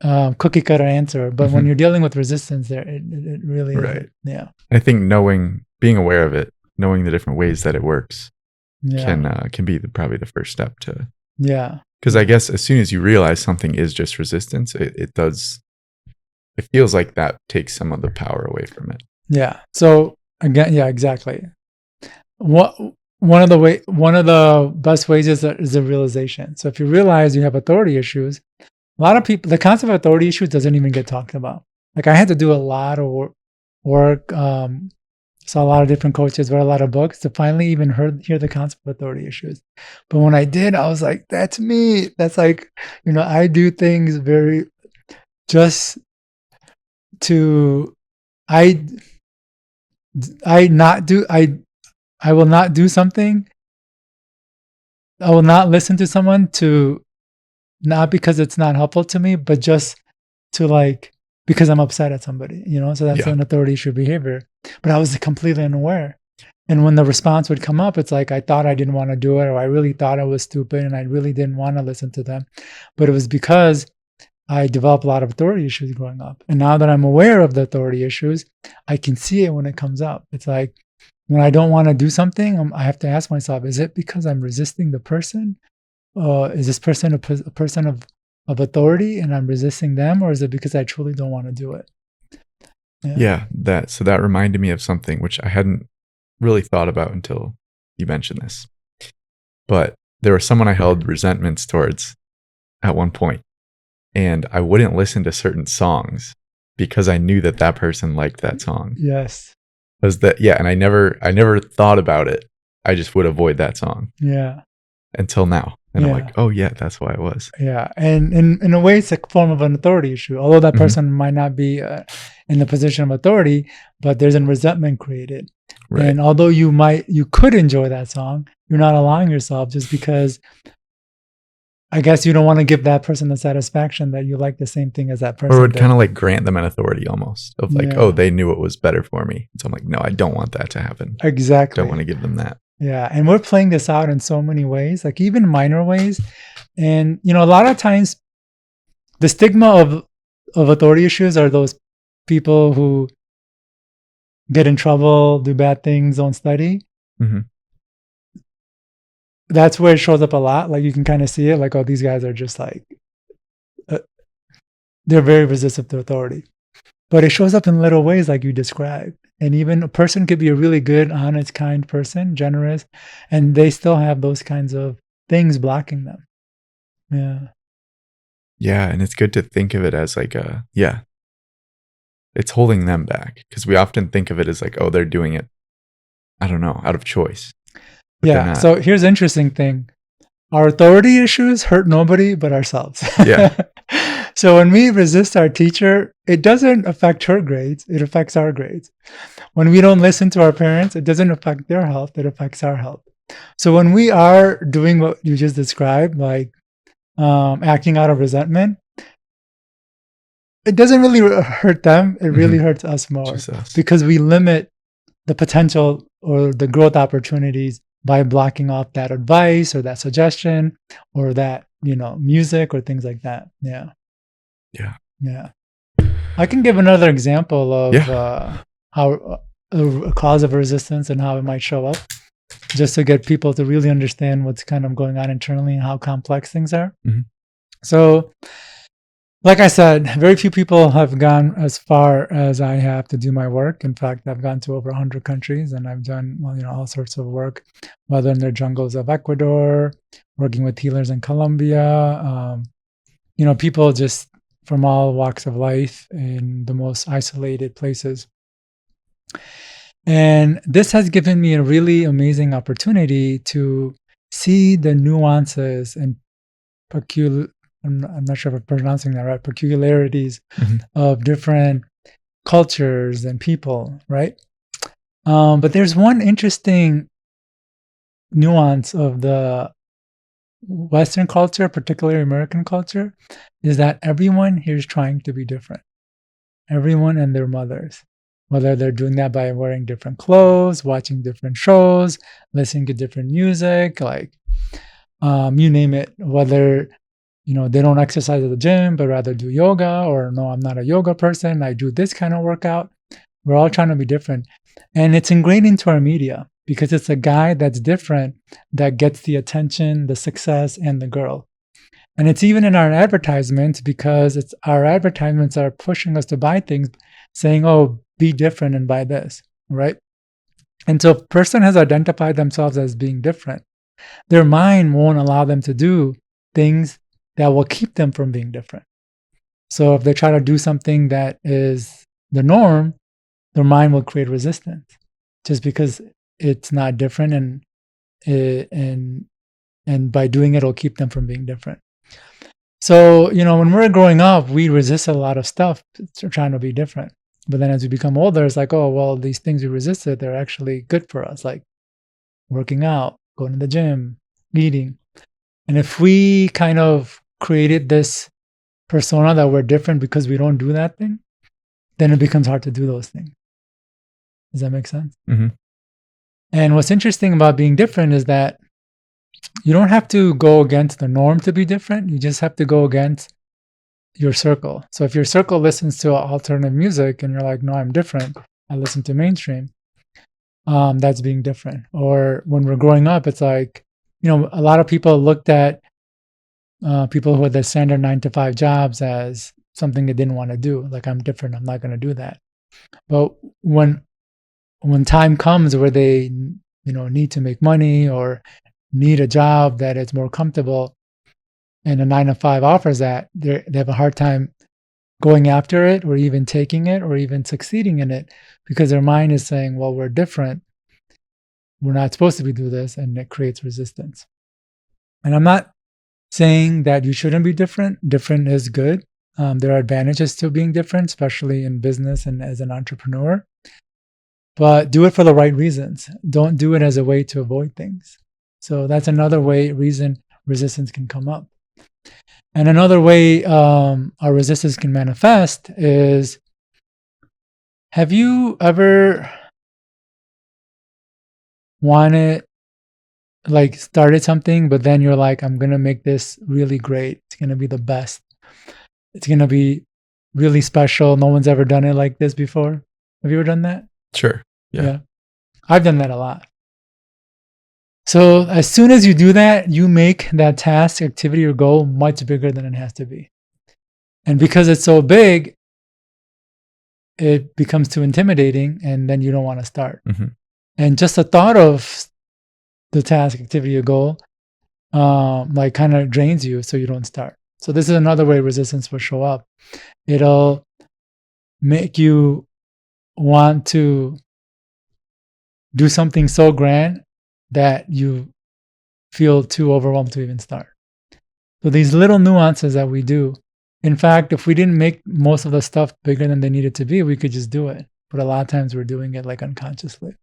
cookie cutter answer, but when you're dealing with resistance, there it really Right. is. Yeah. I think being aware of it, knowing the different ways that it works, can be probably the first step to. Yeah. Because I guess as soon as you realize something is just resistance, it feels like that takes some of the power away from it. Yeah. So again, yeah, exactly. One of the best ways is the realization. So if you realize you have authority issues, a lot of people, the concept of authority issues doesn't even get talked about. Like I had to do a lot of work, saw a lot of different coaches, read a lot of books to finally even hear the concept of authority issues. But when I did, I was like, that's me. That's like, I do things very just to, I will not do something. I will not listen to someone not because it's not helpful to me, but just to because I'm upset at somebody, so that's an authority issue behavior. But I was completely unaware. And when the response would come up, it's like, I thought I didn't want to do it, or I really thought I was stupid and I really didn't want to listen to them. But it was because I developed a lot of authority issues growing up. And now that I'm aware of the authority issues, I can see it when it comes up. It's like, when I don't want to do something, I have to ask myself, is it because I'm resisting the person? Is this person a person of authority and I'm resisting them, or is it because I truly don't want to do it? Yeah, that reminded me of something which I hadn't really thought about until you mentioned this. But there was someone I held resentments towards at one point, and I wouldn't listen to certain songs because I knew that person liked that song. Yes. And I never thought about it. I just would avoid that song. Yeah. Until now. And I'm like, oh yeah, that's why it was. Yeah. And in a way, it's a form of an authority issue. Although that person might not be in the position of authority, but there's a resentment created. Right. And although you could enjoy that song, you're not allowing yourself, just because I guess you don't want to give that person the satisfaction that you like the same thing as that person. Or would kind of grant them an authority almost of oh, they knew it was better for me. So I'm like, no, I don't want that to happen. Exactly. Don't want to give them that. Yeah. And we're playing this out in so many ways, even minor ways. And, a lot of times the stigma of authority issues are those people who get in trouble, do bad things, don't study. Mm-hmm. That's where it shows up a lot. You can kind of see it, oh, these guys are just they're very resistant to authority. But it shows up in little ways like you described. And even a person could be a really good, honest, kind person, generous, and they still have those kinds of things blocking them. Yeah. Yeah. And it's good to think of it as it's holding them back, because we often think of it as oh, they're doing it, I don't know, out of choice. Yeah. So here's the interesting thing. Our authority issues hurt nobody but ourselves. Yeah. So when we resist our teacher, it doesn't affect her grades. It affects our grades. When we don't listen to our parents, it doesn't affect their health. It affects our health. So when we are doing what you just described, acting out of resentment, it doesn't really hurt them. It really hurts us more, because we limit the potential or the growth opportunities by blocking off that advice or that suggestion or that, music or things like that. Yeah. Yeah. Yeah. I can give another example of how a cause of resistance and how it might show up, just to get people to really understand what's kind of going on internally and how complex things are. Mm-hmm. So, like I said, very few people have gone as far as I have to do my work. In fact, I've gone to over 100 countries, and I've done all sorts of work, whether in the jungles of Ecuador, working with healers in Colombia, people just from all walks of life in the most isolated places. And this has given me a really amazing opportunity to see the nuances and I'm not sure if I'm pronouncing that right, peculiarities of different cultures and people, right? But there's one interesting nuance of the Western culture, particularly American culture, is that everyone here is trying to be different. Everyone and their mothers, whether they're doing that by wearing different clothes, watching different shows, listening to different music, like you name it, whether they don't exercise at the gym but rather do yoga, or no, I'm not a yoga person, I do this kind of workout. We're all trying to be different, and it's ingrained into our media because it's a guy that's different that gets the attention, the success, and the girl. And it's even in our advertisements, because it's our advertisements are pushing us to buy things, saying, oh, be different and buy this, right? And so if a person has identified themselves as being different, their mind won't allow them to do things that will keep them from being different. So if they try to do something that is the norm, their mind will create resistance just because it's not different, and by doing it, it'll keep them from being different. So, when we're growing up, we resisted a lot of stuff trying to be different. But then as we become older, it's like, oh, well, these things we resisted, they're actually good for us, like working out, going to the gym, eating. And if we kind of created this persona that we're different because we don't do that thing, then it becomes hard to do those things. Does that make sense? Mm-hmm. And what's interesting about being different is that you don't have to go against the norm to be different. You just have to go against your circle. So if your circle listens to alternative music and you're like, no, I'm different, I listen to mainstream, that's being different. Or when we're growing up, it's like, a lot of people looked at people who had the standard 9-to-5 jobs as something they didn't want to do. Like, I'm different, I'm not going to do that. But when time comes where they need to make money or need a job that is more comfortable, and a 9-to-5 offers that, they have a hard time going after it, or even taking it, or even succeeding in it, because their mind is saying, well, we're different, we're not supposed to do this, and it creates resistance. And I'm not saying that you shouldn't be different. Different is good. There are advantages to being different, especially in business and as an entrepreneur. But do it for the right reasons. Don't do it as a way to avoid things. So that's another reason resistance can come up. And another way our resistance can manifest is, have you ever started something, but then you're like, I'm going to make this really great. It's going to be the best. It's going to be really special. No one's ever done it like this before. Have you ever done that? Sure. Yeah. I've done that a lot. So as soon as you do that, you make that task, activity, or goal much bigger than it has to be. And because it's so big, it becomes too intimidating, and then you don't want to start. Mm-hmm. And just the thought of the task, activity, or goal kind of drains you, so you don't start. So this is another way resistance will show up. It'll make you want to do something so grand that you feel too overwhelmed to even start. So these little nuances that we do, in fact, if we didn't make most of the stuff bigger than they needed to be, we could just do it. But a lot of times we're doing it like unconsciously.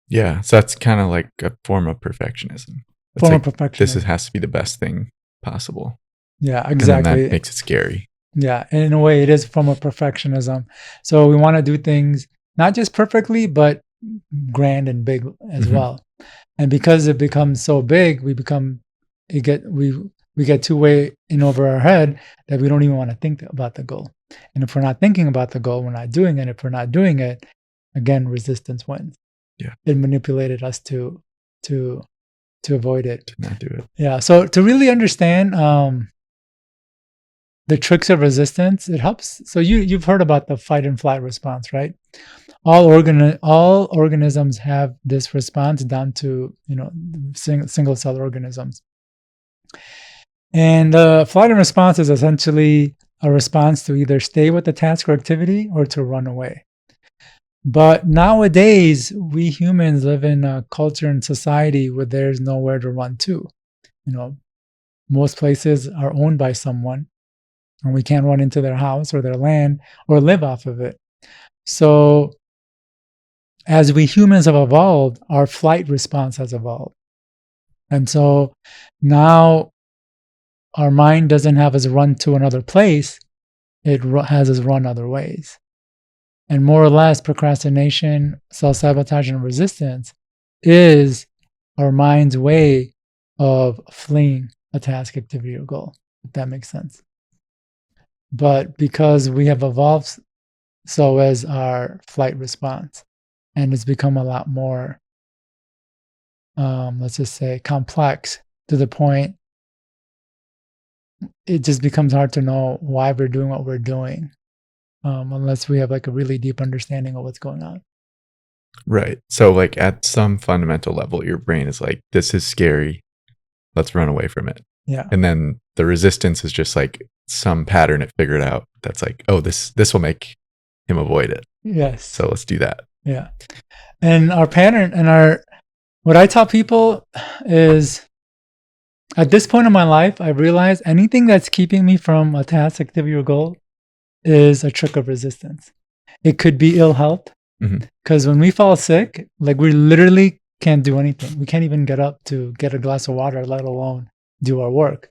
Yeah, so that's kind of like a form of perfectionism. This has to be the best thing possible. Yeah, exactly. And then that makes it scary. Yeah, and in a way, it is a form of perfectionism. So we want to do things not just perfectly, but grand and big as well. And because it becomes so big, we get too way in over our head that we don't even want to think about the goal. And if we're not thinking about the goal, we're not doing it. If we're not doing it, again, resistance wins. Yeah, it manipulated us to avoid it, to not do it. Yeah. So to really understand the tricks of resistance, it helps. So you've heard about the fight and flight response, right? All organisms have this response down to single cell organisms. And flight and response is essentially a response to either stay with the task or activity or to run away. But nowadays, we humans live in a culture and society where there's nowhere to run to. Most places are owned by someone, and we can't run into their house or their land or live off of it. So as we humans have evolved, our flight response has evolved. And so now our mind doesn't have us run to another place, it has us run other ways. And more or less, procrastination, self-sabotage, and resistance is our mind's way of fleeing a task, activity, or goal, if that makes sense. But because we have evolved, so as our flight response, and it's become a lot more, let's just say, complex to the point it just becomes hard to know why we're doing what we're doing, unless we have like a really deep understanding of what's going on. Right. So like at some fundamental level, your brain is like, this is scary. Let's run away from it. Yeah. And then the resistance is just like some pattern it figured out that's like, oh, this will make him avoid it. Yes. So let's do that. Yeah. And our pattern and what I tell people is, at this point in my life, I realize anything that's keeping me from a task, activity, or goal is a trick of resistance. It could be ill health, because when we fall sick, like we literally can't do anything. We can't even get up to get a glass of water, let alone do our work.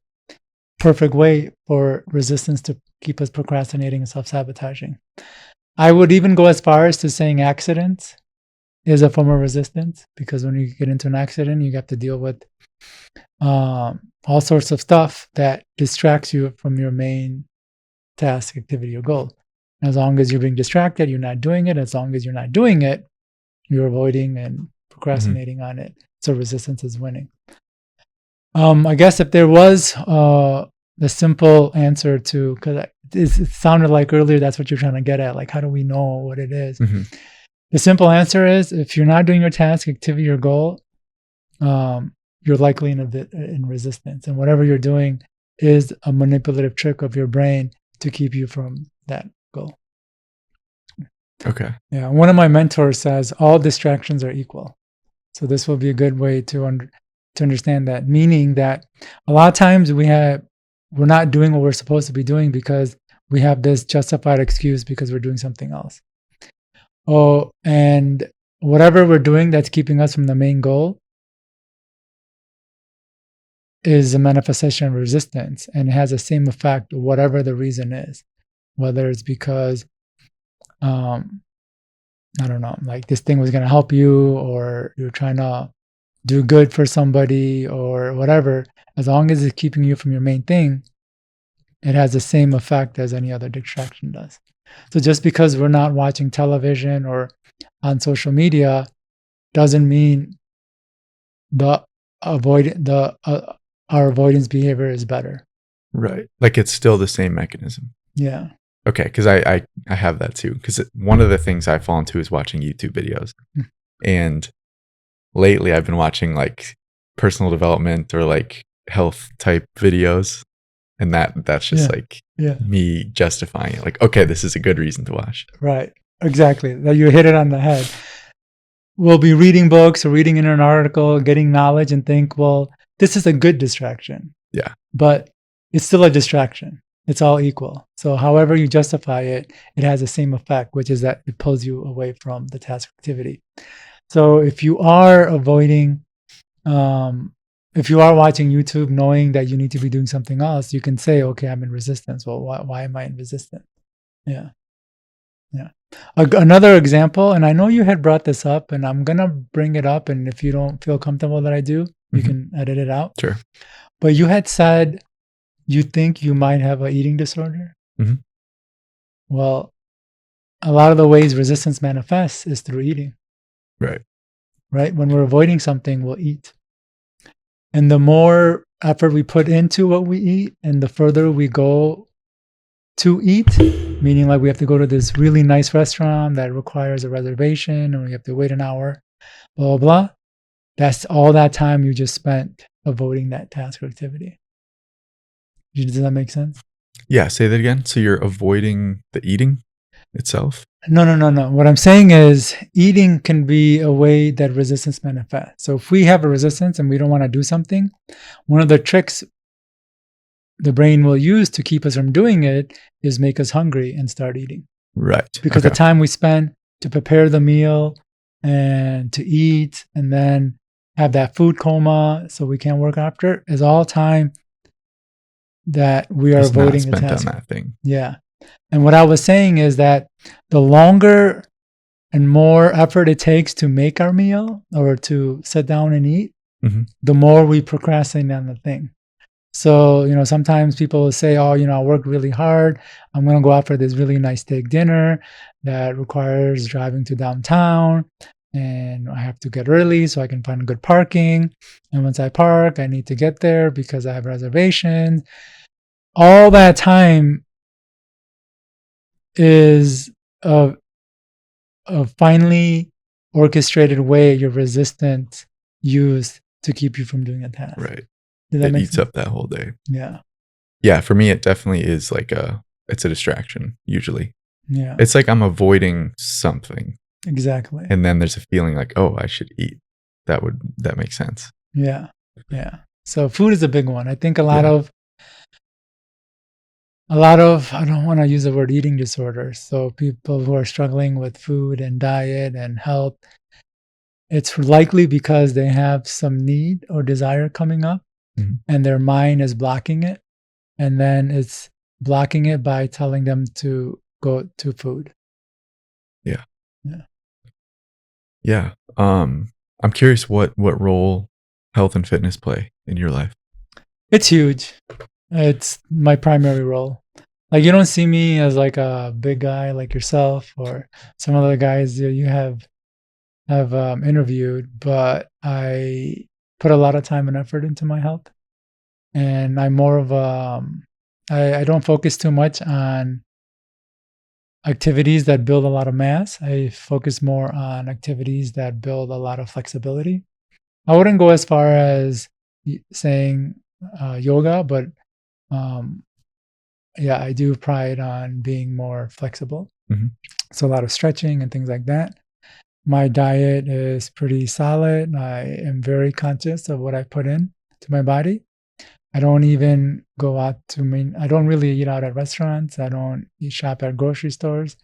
Perfect way for resistance to keep us procrastinating and self-sabotaging. I would even go as far as to saying accidents is a form of resistance, because when you get into an accident, you have to deal with all sorts of stuff that distracts you from your main task, activity, or goal. As long as you're being distracted, you're not doing it. As long as you're not doing it, you're avoiding and procrastinating on it. So resistance is winning. I guess if there was the simple answer to, because it sounded like earlier that's what you're trying to get at, like how do we know what it is? The simple answer is, if you're not doing your task, activity, or goal, you're likely in resistance. And whatever you're doing is a manipulative trick of your brain to keep you from that goal. Okay. Yeah. One of my mentors says all distractions are equal. So this will be a good way to understand that, meaning that a lot of times we're not doing what we're supposed to be doing because we have this justified excuse because we're doing something else. Oh, and whatever we're doing that's keeping us from the main goal is a manifestation of resistance, and it has the same effect whatever the reason is, whether it's because I don't know, like this thing was going to help you, or you're trying to do good for somebody, or whatever. As long as it's keeping you from your main thing, it has the same effect as any other distraction does. So just because we're not watching television or on social media doesn't mean our avoidance behavior is better. Right. Like it's still the same mechanism. Yeah. Okay. Because I have that too. Because one of the things I fall into is watching YouTube videos. And lately I've been watching like personal development or like health type videos. And that's just me justifying it. Like, okay, this is a good reason to watch. Right. Exactly. You hit it on the head. We'll be reading books or reading in an article, getting knowledge, and think, well, this is a good distraction. Yeah. But it's still a distraction. It's all equal. So however you justify it, it has the same effect, which is that it pulls you away from the task activity. So if you are avoiding, if you are watching YouTube knowing that you need to be doing something else, you can say, okay, I'm in resistance. Well, why am I in resistance? Yeah. Yeah. Another example, and I know you had brought this up, and I'm going to bring it up, and if you don't feel comfortable that I do, you can edit it out. Sure. But you had said you think you might have an eating disorder. Well, a lot of the ways resistance manifests is through eating. Right. Right? When we're avoiding something, we'll eat. And the more effort we put into what we eat, and the further we go to eat, meaning like we have to go to this really nice restaurant that requires a reservation, and we have to wait an hour, blah, blah, blah. That's all that time you just spent avoiding that task or activity. Does that make sense? Yeah, say that again. So you're avoiding the eating itself? No. What I'm saying is eating can be a way that resistance manifests. So if we have a resistance and we don't want to do something, one of the tricks the brain will use to keep us from doing it is make us hungry and start eating. Right. Because Okay. the time we spend to prepare the meal and to eat and then have that food coma so we can't work after is all time that we are It's not avoiding the spent on task. that thing. Yeah. And what I was saying is that the longer and more effort it takes to make our meal or to sit down and eat, Mhm. the more we procrastinate on the thing. So, sometimes people will say, oh, I worked really hard. I'm going to go out for this really nice steak dinner that requires driving to downtown. And I have to get early so I can find good parking. And once I park, I need to get there because I have reservations. All that time is a finely orchestrated way your resistance used to keep you from doing a task. Right. Does that It make eats sense? up that whole day. Yeah. Yeah, for me, it definitely is it's a distraction, usually. Yeah. It's like I'm avoiding something. Exactly. And then there's a feeling like, oh, I should eat. That makes sense. Yeah. Yeah. So food is a big one. I think a lot Yeah. of I don't want to use the word eating disorders. So people who are struggling with food and diet and health, it's likely because they have some need or desire coming up Mhm. and their mind is blocking it. And then it's blocking it by telling them to go to food. Yeah. Yeah. Yeah. I'm curious what role health and fitness play in your life. It's huge. It's my primary role. Like you don't see me as like a big guy like yourself or some other guys that you have interviewed, but I put a lot of time and effort into my health, and I'm more of I don't focus too much on activities that build a lot of mass. I focus more on activities that build a lot of flexibility. I wouldn't go as far as saying yoga, but um, yeah, I do pride on being more flexible. Mhm. So a lot of stretching and things like that. My diet is pretty solid. I am very conscious of what I put in to my body. I don't even go out I don't really eat out at restaurants. I don't shop at grocery stores.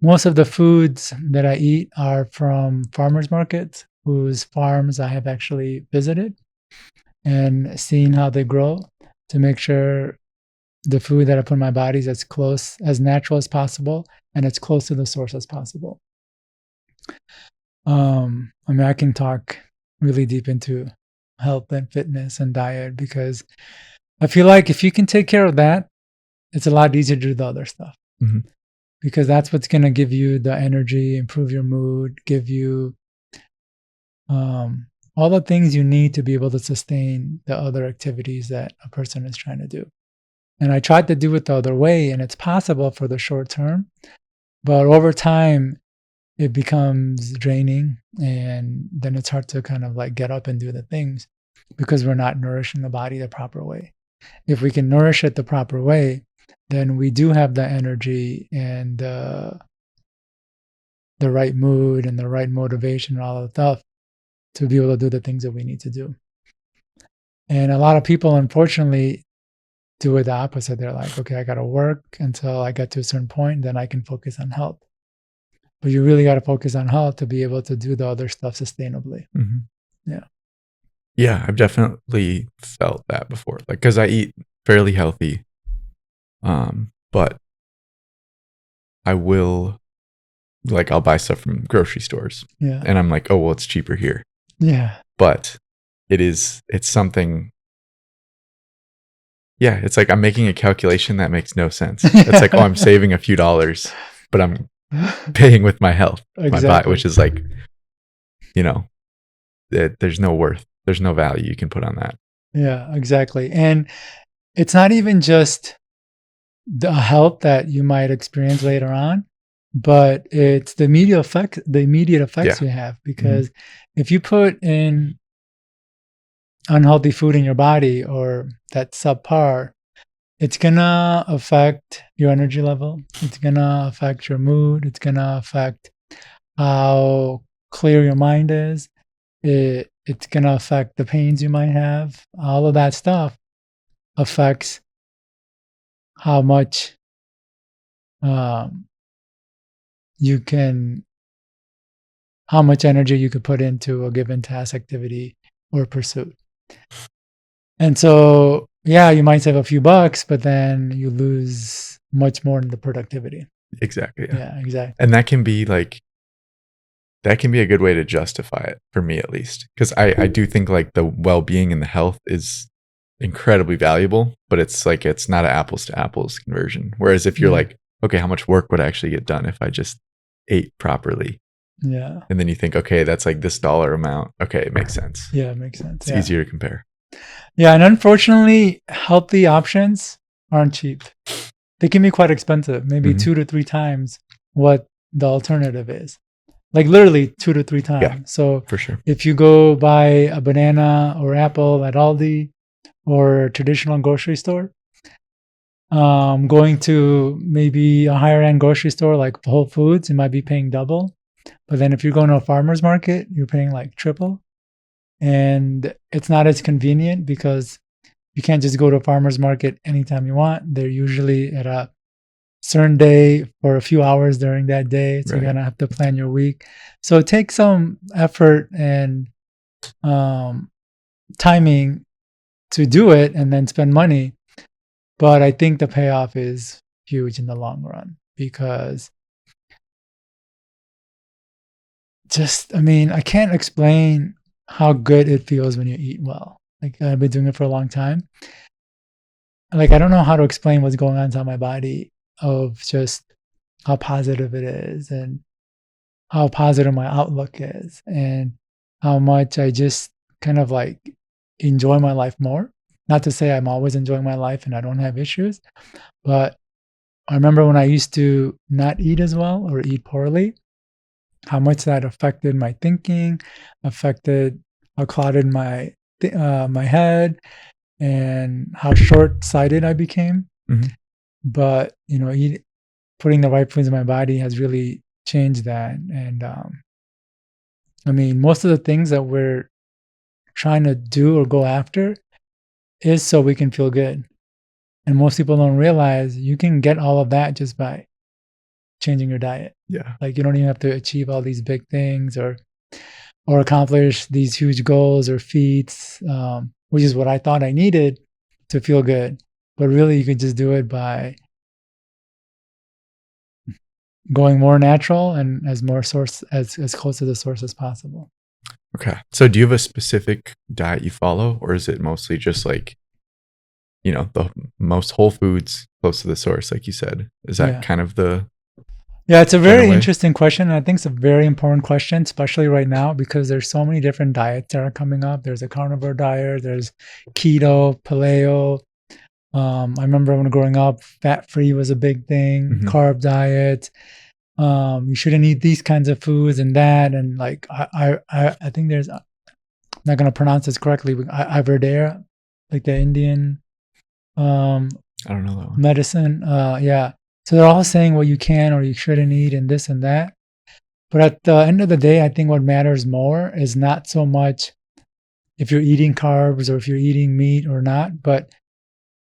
Most of the foods that I eat are from farmers markets whose farms I have actually visited and seen how they grow to make sure the food that I put in my body is as close, as natural as possible, and as close to the source as possible. I mean, I can talk really deep into health and fitness and diet because I feel like if you can take care of that, it's a lot easier to do the other stuff Mhm. because that's what's going to give you the energy, improve your mood, give you all the things you need to be able to sustain the other activities that a person is trying to do. And I tried to do it the other way, and it's possible for the short term, but over time, it becomes draining. And then it's hard to kind of like get up and do the things because we're not nourishing the body the proper way. If we can nourish it the proper way, then we do have the energy and the right mood and the right motivation and all the stuff to be able to do the things that we need to do. And a lot of people, unfortunately, do it the opposite. They're like, okay, I got to work until I get to a certain point, then I can focus on health. But you really got to focus on health to be able to do the other stuff sustainably. Mhm. Yeah. Yeah, I've definitely felt that before. Like, because I eat fairly healthy, but I will, like, I'll buy stuff from grocery stores, Yeah. and I'm like, oh, well, it's cheaper here. Yeah. But it's something. Yeah, it's like I'm making a calculation that makes no sense. It's like, oh, I'm saving a few dollars, but I'm paying with my health, my body, Exactly. which is like, there's no value you can put on that. Yeah, exactly. And it's not even just the health that you might experience later on, but it's the immediate effects Yeah. you have. Because if you put in unhealthy food in your body or that's subpar, it's gonna affect your energy level. It's gonna affect your mood. It's gonna affect how clear your mind is. It's gonna affect the pains you might have. All of that stuff affects how much how much energy you could put into a given task, activity, or pursuit. And so, yeah, you might save a few bucks, but then you lose much more in the productivity. Exactly. Yeah, exactly. And that can be a good way to justify it, for me at least. Because I do think like the well-being and the health is incredibly valuable, but it's not an apples to apples conversion. Whereas if you're like, okay, how much work would actually get done if I just ate properly? Yeah. And then you think, okay, that's like this dollar amount. Okay, it makes sense. Yeah, it makes sense. It's easier to compare. Yeah, and unfortunately, healthy options aren't cheap. They can be quite expensive, maybe 2 to 3 times what the alternative is. Like literally 2 to 3 times. Yeah, so for sure. If you go buy a banana or apple at Aldi or a traditional grocery store, going to maybe a higher end grocery store like Whole Foods, you might be paying double. But then if you're going to a farmer's market, you're paying like triple. And it's not as convenient because you can't just go to a farmer's market anytime you want. They're usually at a certain day for a few hours during that day. So Right. you're going to have to plan your week. So it takes some effort and timing to do it and then spend money. But I think the payoff is huge in the long run because I can't explain how good it feels when you eat well. Like I've been doing it for a long time. Like I don't know how to explain what's going on inside my body of just how positive it is and how positive my outlook is and how much I just kind of like enjoy my life more. Not to say I'm always enjoying my life and I don't have issues, but I remember when I used to not eat as well or eat poorly, how much that affected my thinking, affected how clouded my head, and how short-sighted I became. Mhm. But putting the right foods in my body has really changed that. And most of the things that we're trying to do or go after is so we can feel good. And most people don't realize you can get all of that just by changing your diet. Yeah. Like you don't even have to achieve all these big things or accomplish these huge goals or feats, which is what I thought I needed to feel good. But really, you could just do it by going more natural and as close to the source as possible. Okay. So do you have a specific diet you follow, or is it mostly just like, the most whole foods close to the source, like you said? Is that kind of the... Yeah, it's a very interesting question. And I think it's a very important question, especially right now, because there's so many different diets that are coming up. There's a carnivore diet, there's keto, paleo. I remember when growing up, fat-free was a big thing, carb diet. You shouldn't eat these kinds of foods and that. And like, I think there's, I'm not going to pronounce this correctly, but Ayurveda, like the Indian I don't know that one. medicine. Yeah. So they're all saying what you can or you shouldn't eat and this and that. But at the end of the day, I think what matters more is not so much if you're eating carbs or if you're eating meat or not, but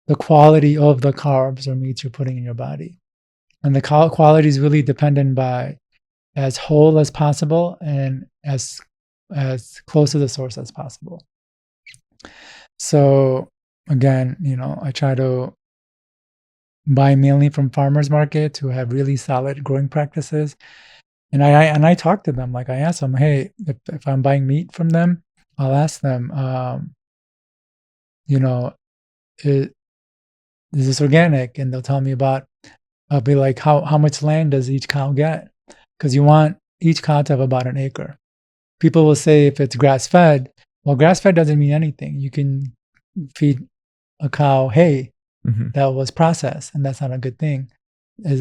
the quality of the carbs or meats you're putting in your body. And the quality is really dependent by as whole as possible and as close to the source as possible. So again, I try to buy mainly from farmers markets who have really solid growing practices. And I talk to them, like I ask them, hey, if I'm buying meat from them, I'll ask them, is this organic? And they'll tell me I'll be like, how much land does each cow get? Because you want each cow to have about an acre. People will say if it's grass-fed, well, grass-fed doesn't mean anything. You can feed a cow hay that was processed, and that's not a good thing.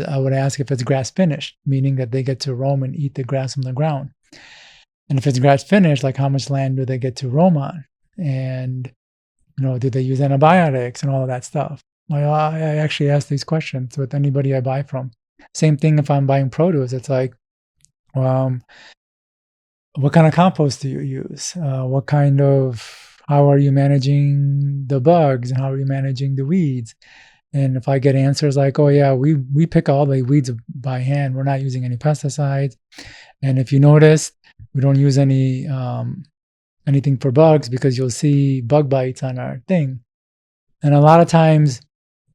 I would ask if it's grass-finished, meaning that they get to roam and eat the grass from the ground. And if it's grass-finished, like how much land do they get to roam on? And, do they use antibiotics and all of that stuff? I actually ask these questions with anybody I buy from. Same thing if I'm buying produce. It's like, what kind of compost do you use? How are you managing the bugs and how are you managing the weeds? And if I get answers like, oh yeah, we pick all the weeds by hand, we're not using any pesticides. And if you notice, we don't use anything for bugs because you'll see bug bites on our thing. And a lot of times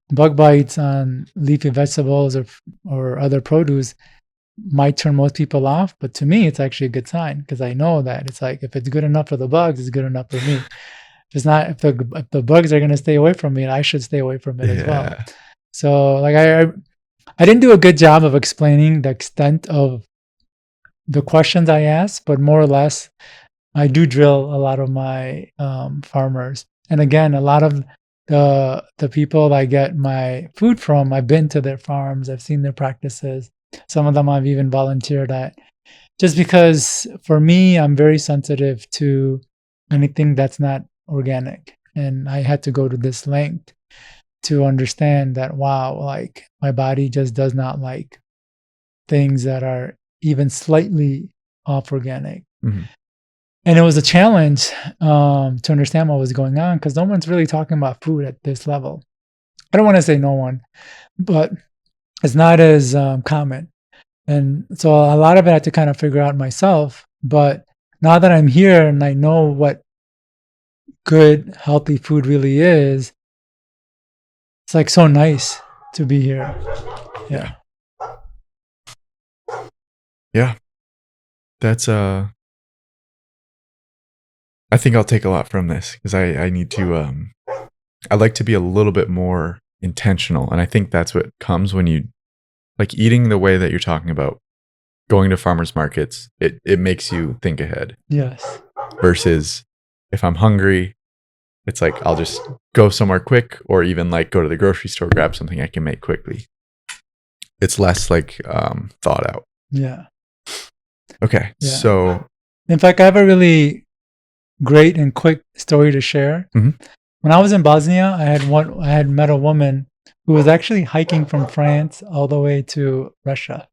bug bites on leafy vegetables or other produce might turn most people off, but to me it's actually a good sign because I know that it's like if it's good enough for the bugs, it's good enough for me. If it's not, if the bugs are going to stay away from me, I should stay away from it as well. So like I didn't do a good job of explaining the extent of the questions I asked, but more or less I do drill a lot of my farmers. And again, a lot of the people I get my food from, I've been to their farms, I've seen their practices. Some of them I've even volunteered at. Just because for me, I'm very sensitive to anything that's not organic. And I had to go to this length to understand that, wow, like my body just does not like things that are even slightly off organic. Mm-hmm. And it was a challenge to understand what was going on because no one's really talking about food at this level. I don't want to say no one, but it's not as common. And so a lot of it I had to kind of figure out myself. But now that I'm here and I know what good, healthy food really is, it's like so nice to be here. Yeah. Yeah. That's I think I'll take a lot from this because I need to I like to be a little bit more intentional. And I think that's what comes when you like eating the way that you're talking about, going to farmers markets, it makes you think ahead. Yes. Versus if I'm hungry, it's like I'll just go somewhere quick or even like go to the grocery store, grab something I can make quickly. It's less like thought out. Yeah. Okay. Yeah. So in fact, I have a really great and quick story to share. Mm-hmm. When I was in Bosnia, I had met a woman who was actually hiking from France all the way to Russia.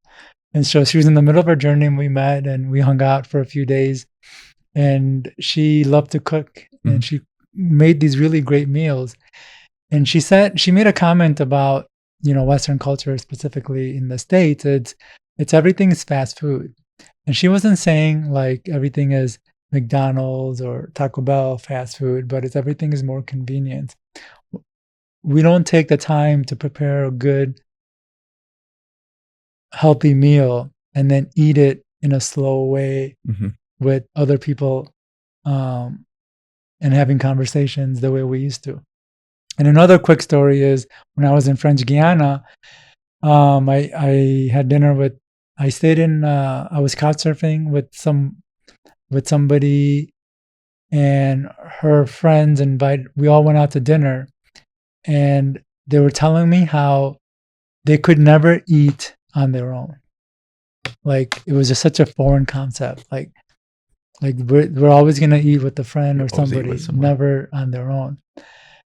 And so she was in the middle of her journey and we met and we hung out for a few days. And she loved to cook and she made these really great meals. And she made a comment about, Western culture, specifically in the States, it's everything is fast food. And she wasn't saying like everything is McDonald's or Taco Bell fast food, but everything is more convenient. We don't take the time to prepare a good, healthy meal and then eat it in a slow way with other people and having conversations the way we used to. And another quick story is when I was in French Guiana, I had dinner I was couch surfing with somebody and her friends we all went out to dinner and they were telling me how they could never eat on their own. Like it was just such a foreign concept. Like we're always going to eat with a friend or somebody, never on their own.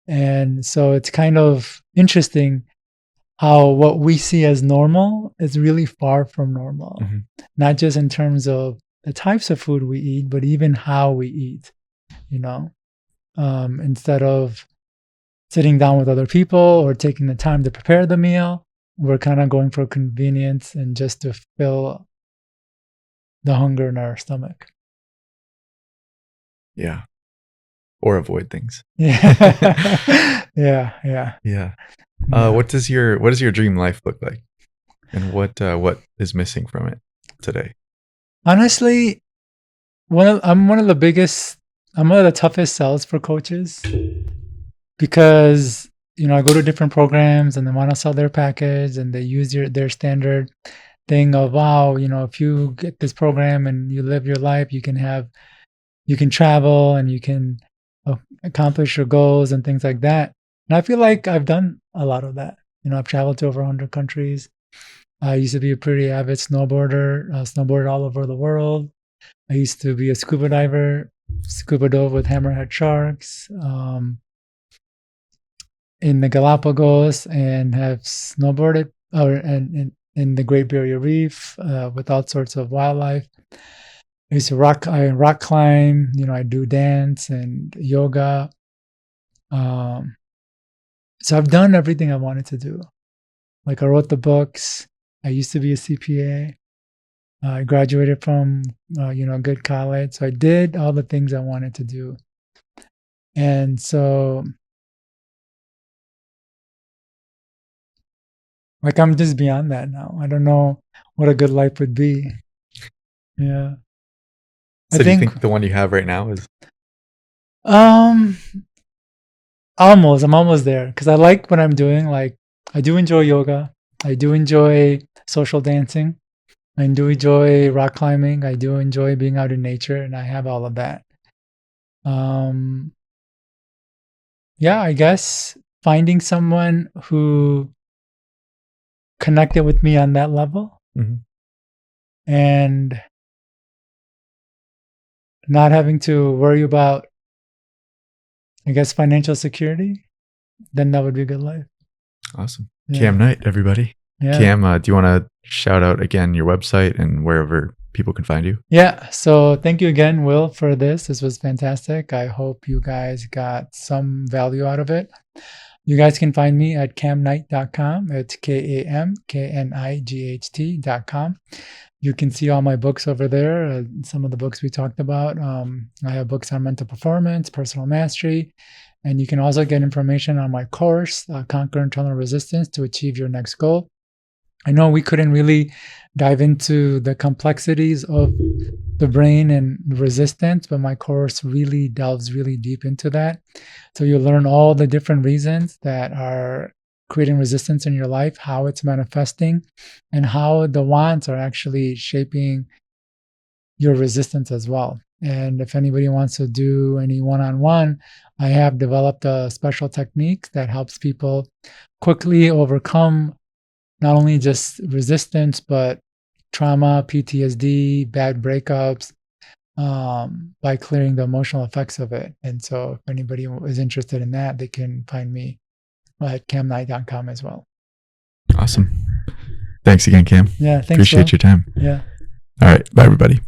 And so it's kind of interesting how what we see as normal is really far from normal, not just in terms of the types of food we eat, but even how we eat, instead of sitting down with other people or taking the time to prepare the meal, we're kind of going for convenience and just to fill the hunger in our stomach. Yeah. Or avoid things. Yeah. Yeah. What does your dream life look like? And what is missing from it today? Honestly, I'm one of the toughest sells for coaches because I go to different programs and they want to sell their package and they use their standard thing of, wow, if you get this program and you live your life, you can travel and you can accomplish your goals and things like that. And I feel like I've done a lot of that. I've traveled to over 100 countries. I used to be a pretty avid snowboarder, snowboarded all over the world. I used to be a scuba diver, scuba dove with hammerhead sharks in the Galapagos and have snowboarded in the Great Barrier Reef with all sorts of wildlife. I used to rock climb. I do dance and yoga. So I've done everything I wanted to do. Like I wrote the books. I used to be a CPA. I graduated from a good college. So I did all the things I wanted to do. And so like I'm just beyond that now. I don't know what a good life would be. Yeah. So do you think the one you have right now is? I'm almost there because I like what I'm doing. Like I do enjoy yoga. I do enjoy social dancing. I do enjoy rock climbing. I do enjoy being out in nature, and I have all of that. Yeah, I guess finding someone who connected with me on that level and not having to worry about, I guess, financial security, then that would be a good life. Awesome. Yeah. Cam Knight, everybody. Yeah. Cam, do you want to shout out again your website and wherever people can find you? Yeah. So thank you again, Will, for this. This was fantastic. I hope you guys got some value out of it. You guys can find me at camknight.com. It's KAMKNIGHT.com. You can see all my books over there. Some of the books we talked about. I have books on mental performance, personal mastery, and you can also get information on my course, Conquer Internal Resistance to Achieve Your Next Goal. I know we couldn't really dive into the complexities of the brain and resistance, but my course really delves really deep into that. So you'll learn all the different reasons that are creating resistance in your life, how it's manifesting, and how the wants are actually shaping your resistance as well. And if anybody wants to do any one-on-one, I have developed a special technique that helps people quickly overcome not only just resistance, but trauma, PTSD, bad breakups, by clearing the emotional effects of it. And so if anybody is interested in that, they can find me at camknight.com as well. Awesome. Thanks again, Cam. Yeah, thanks. Appreciate your time. Yeah. All right. Bye, everybody.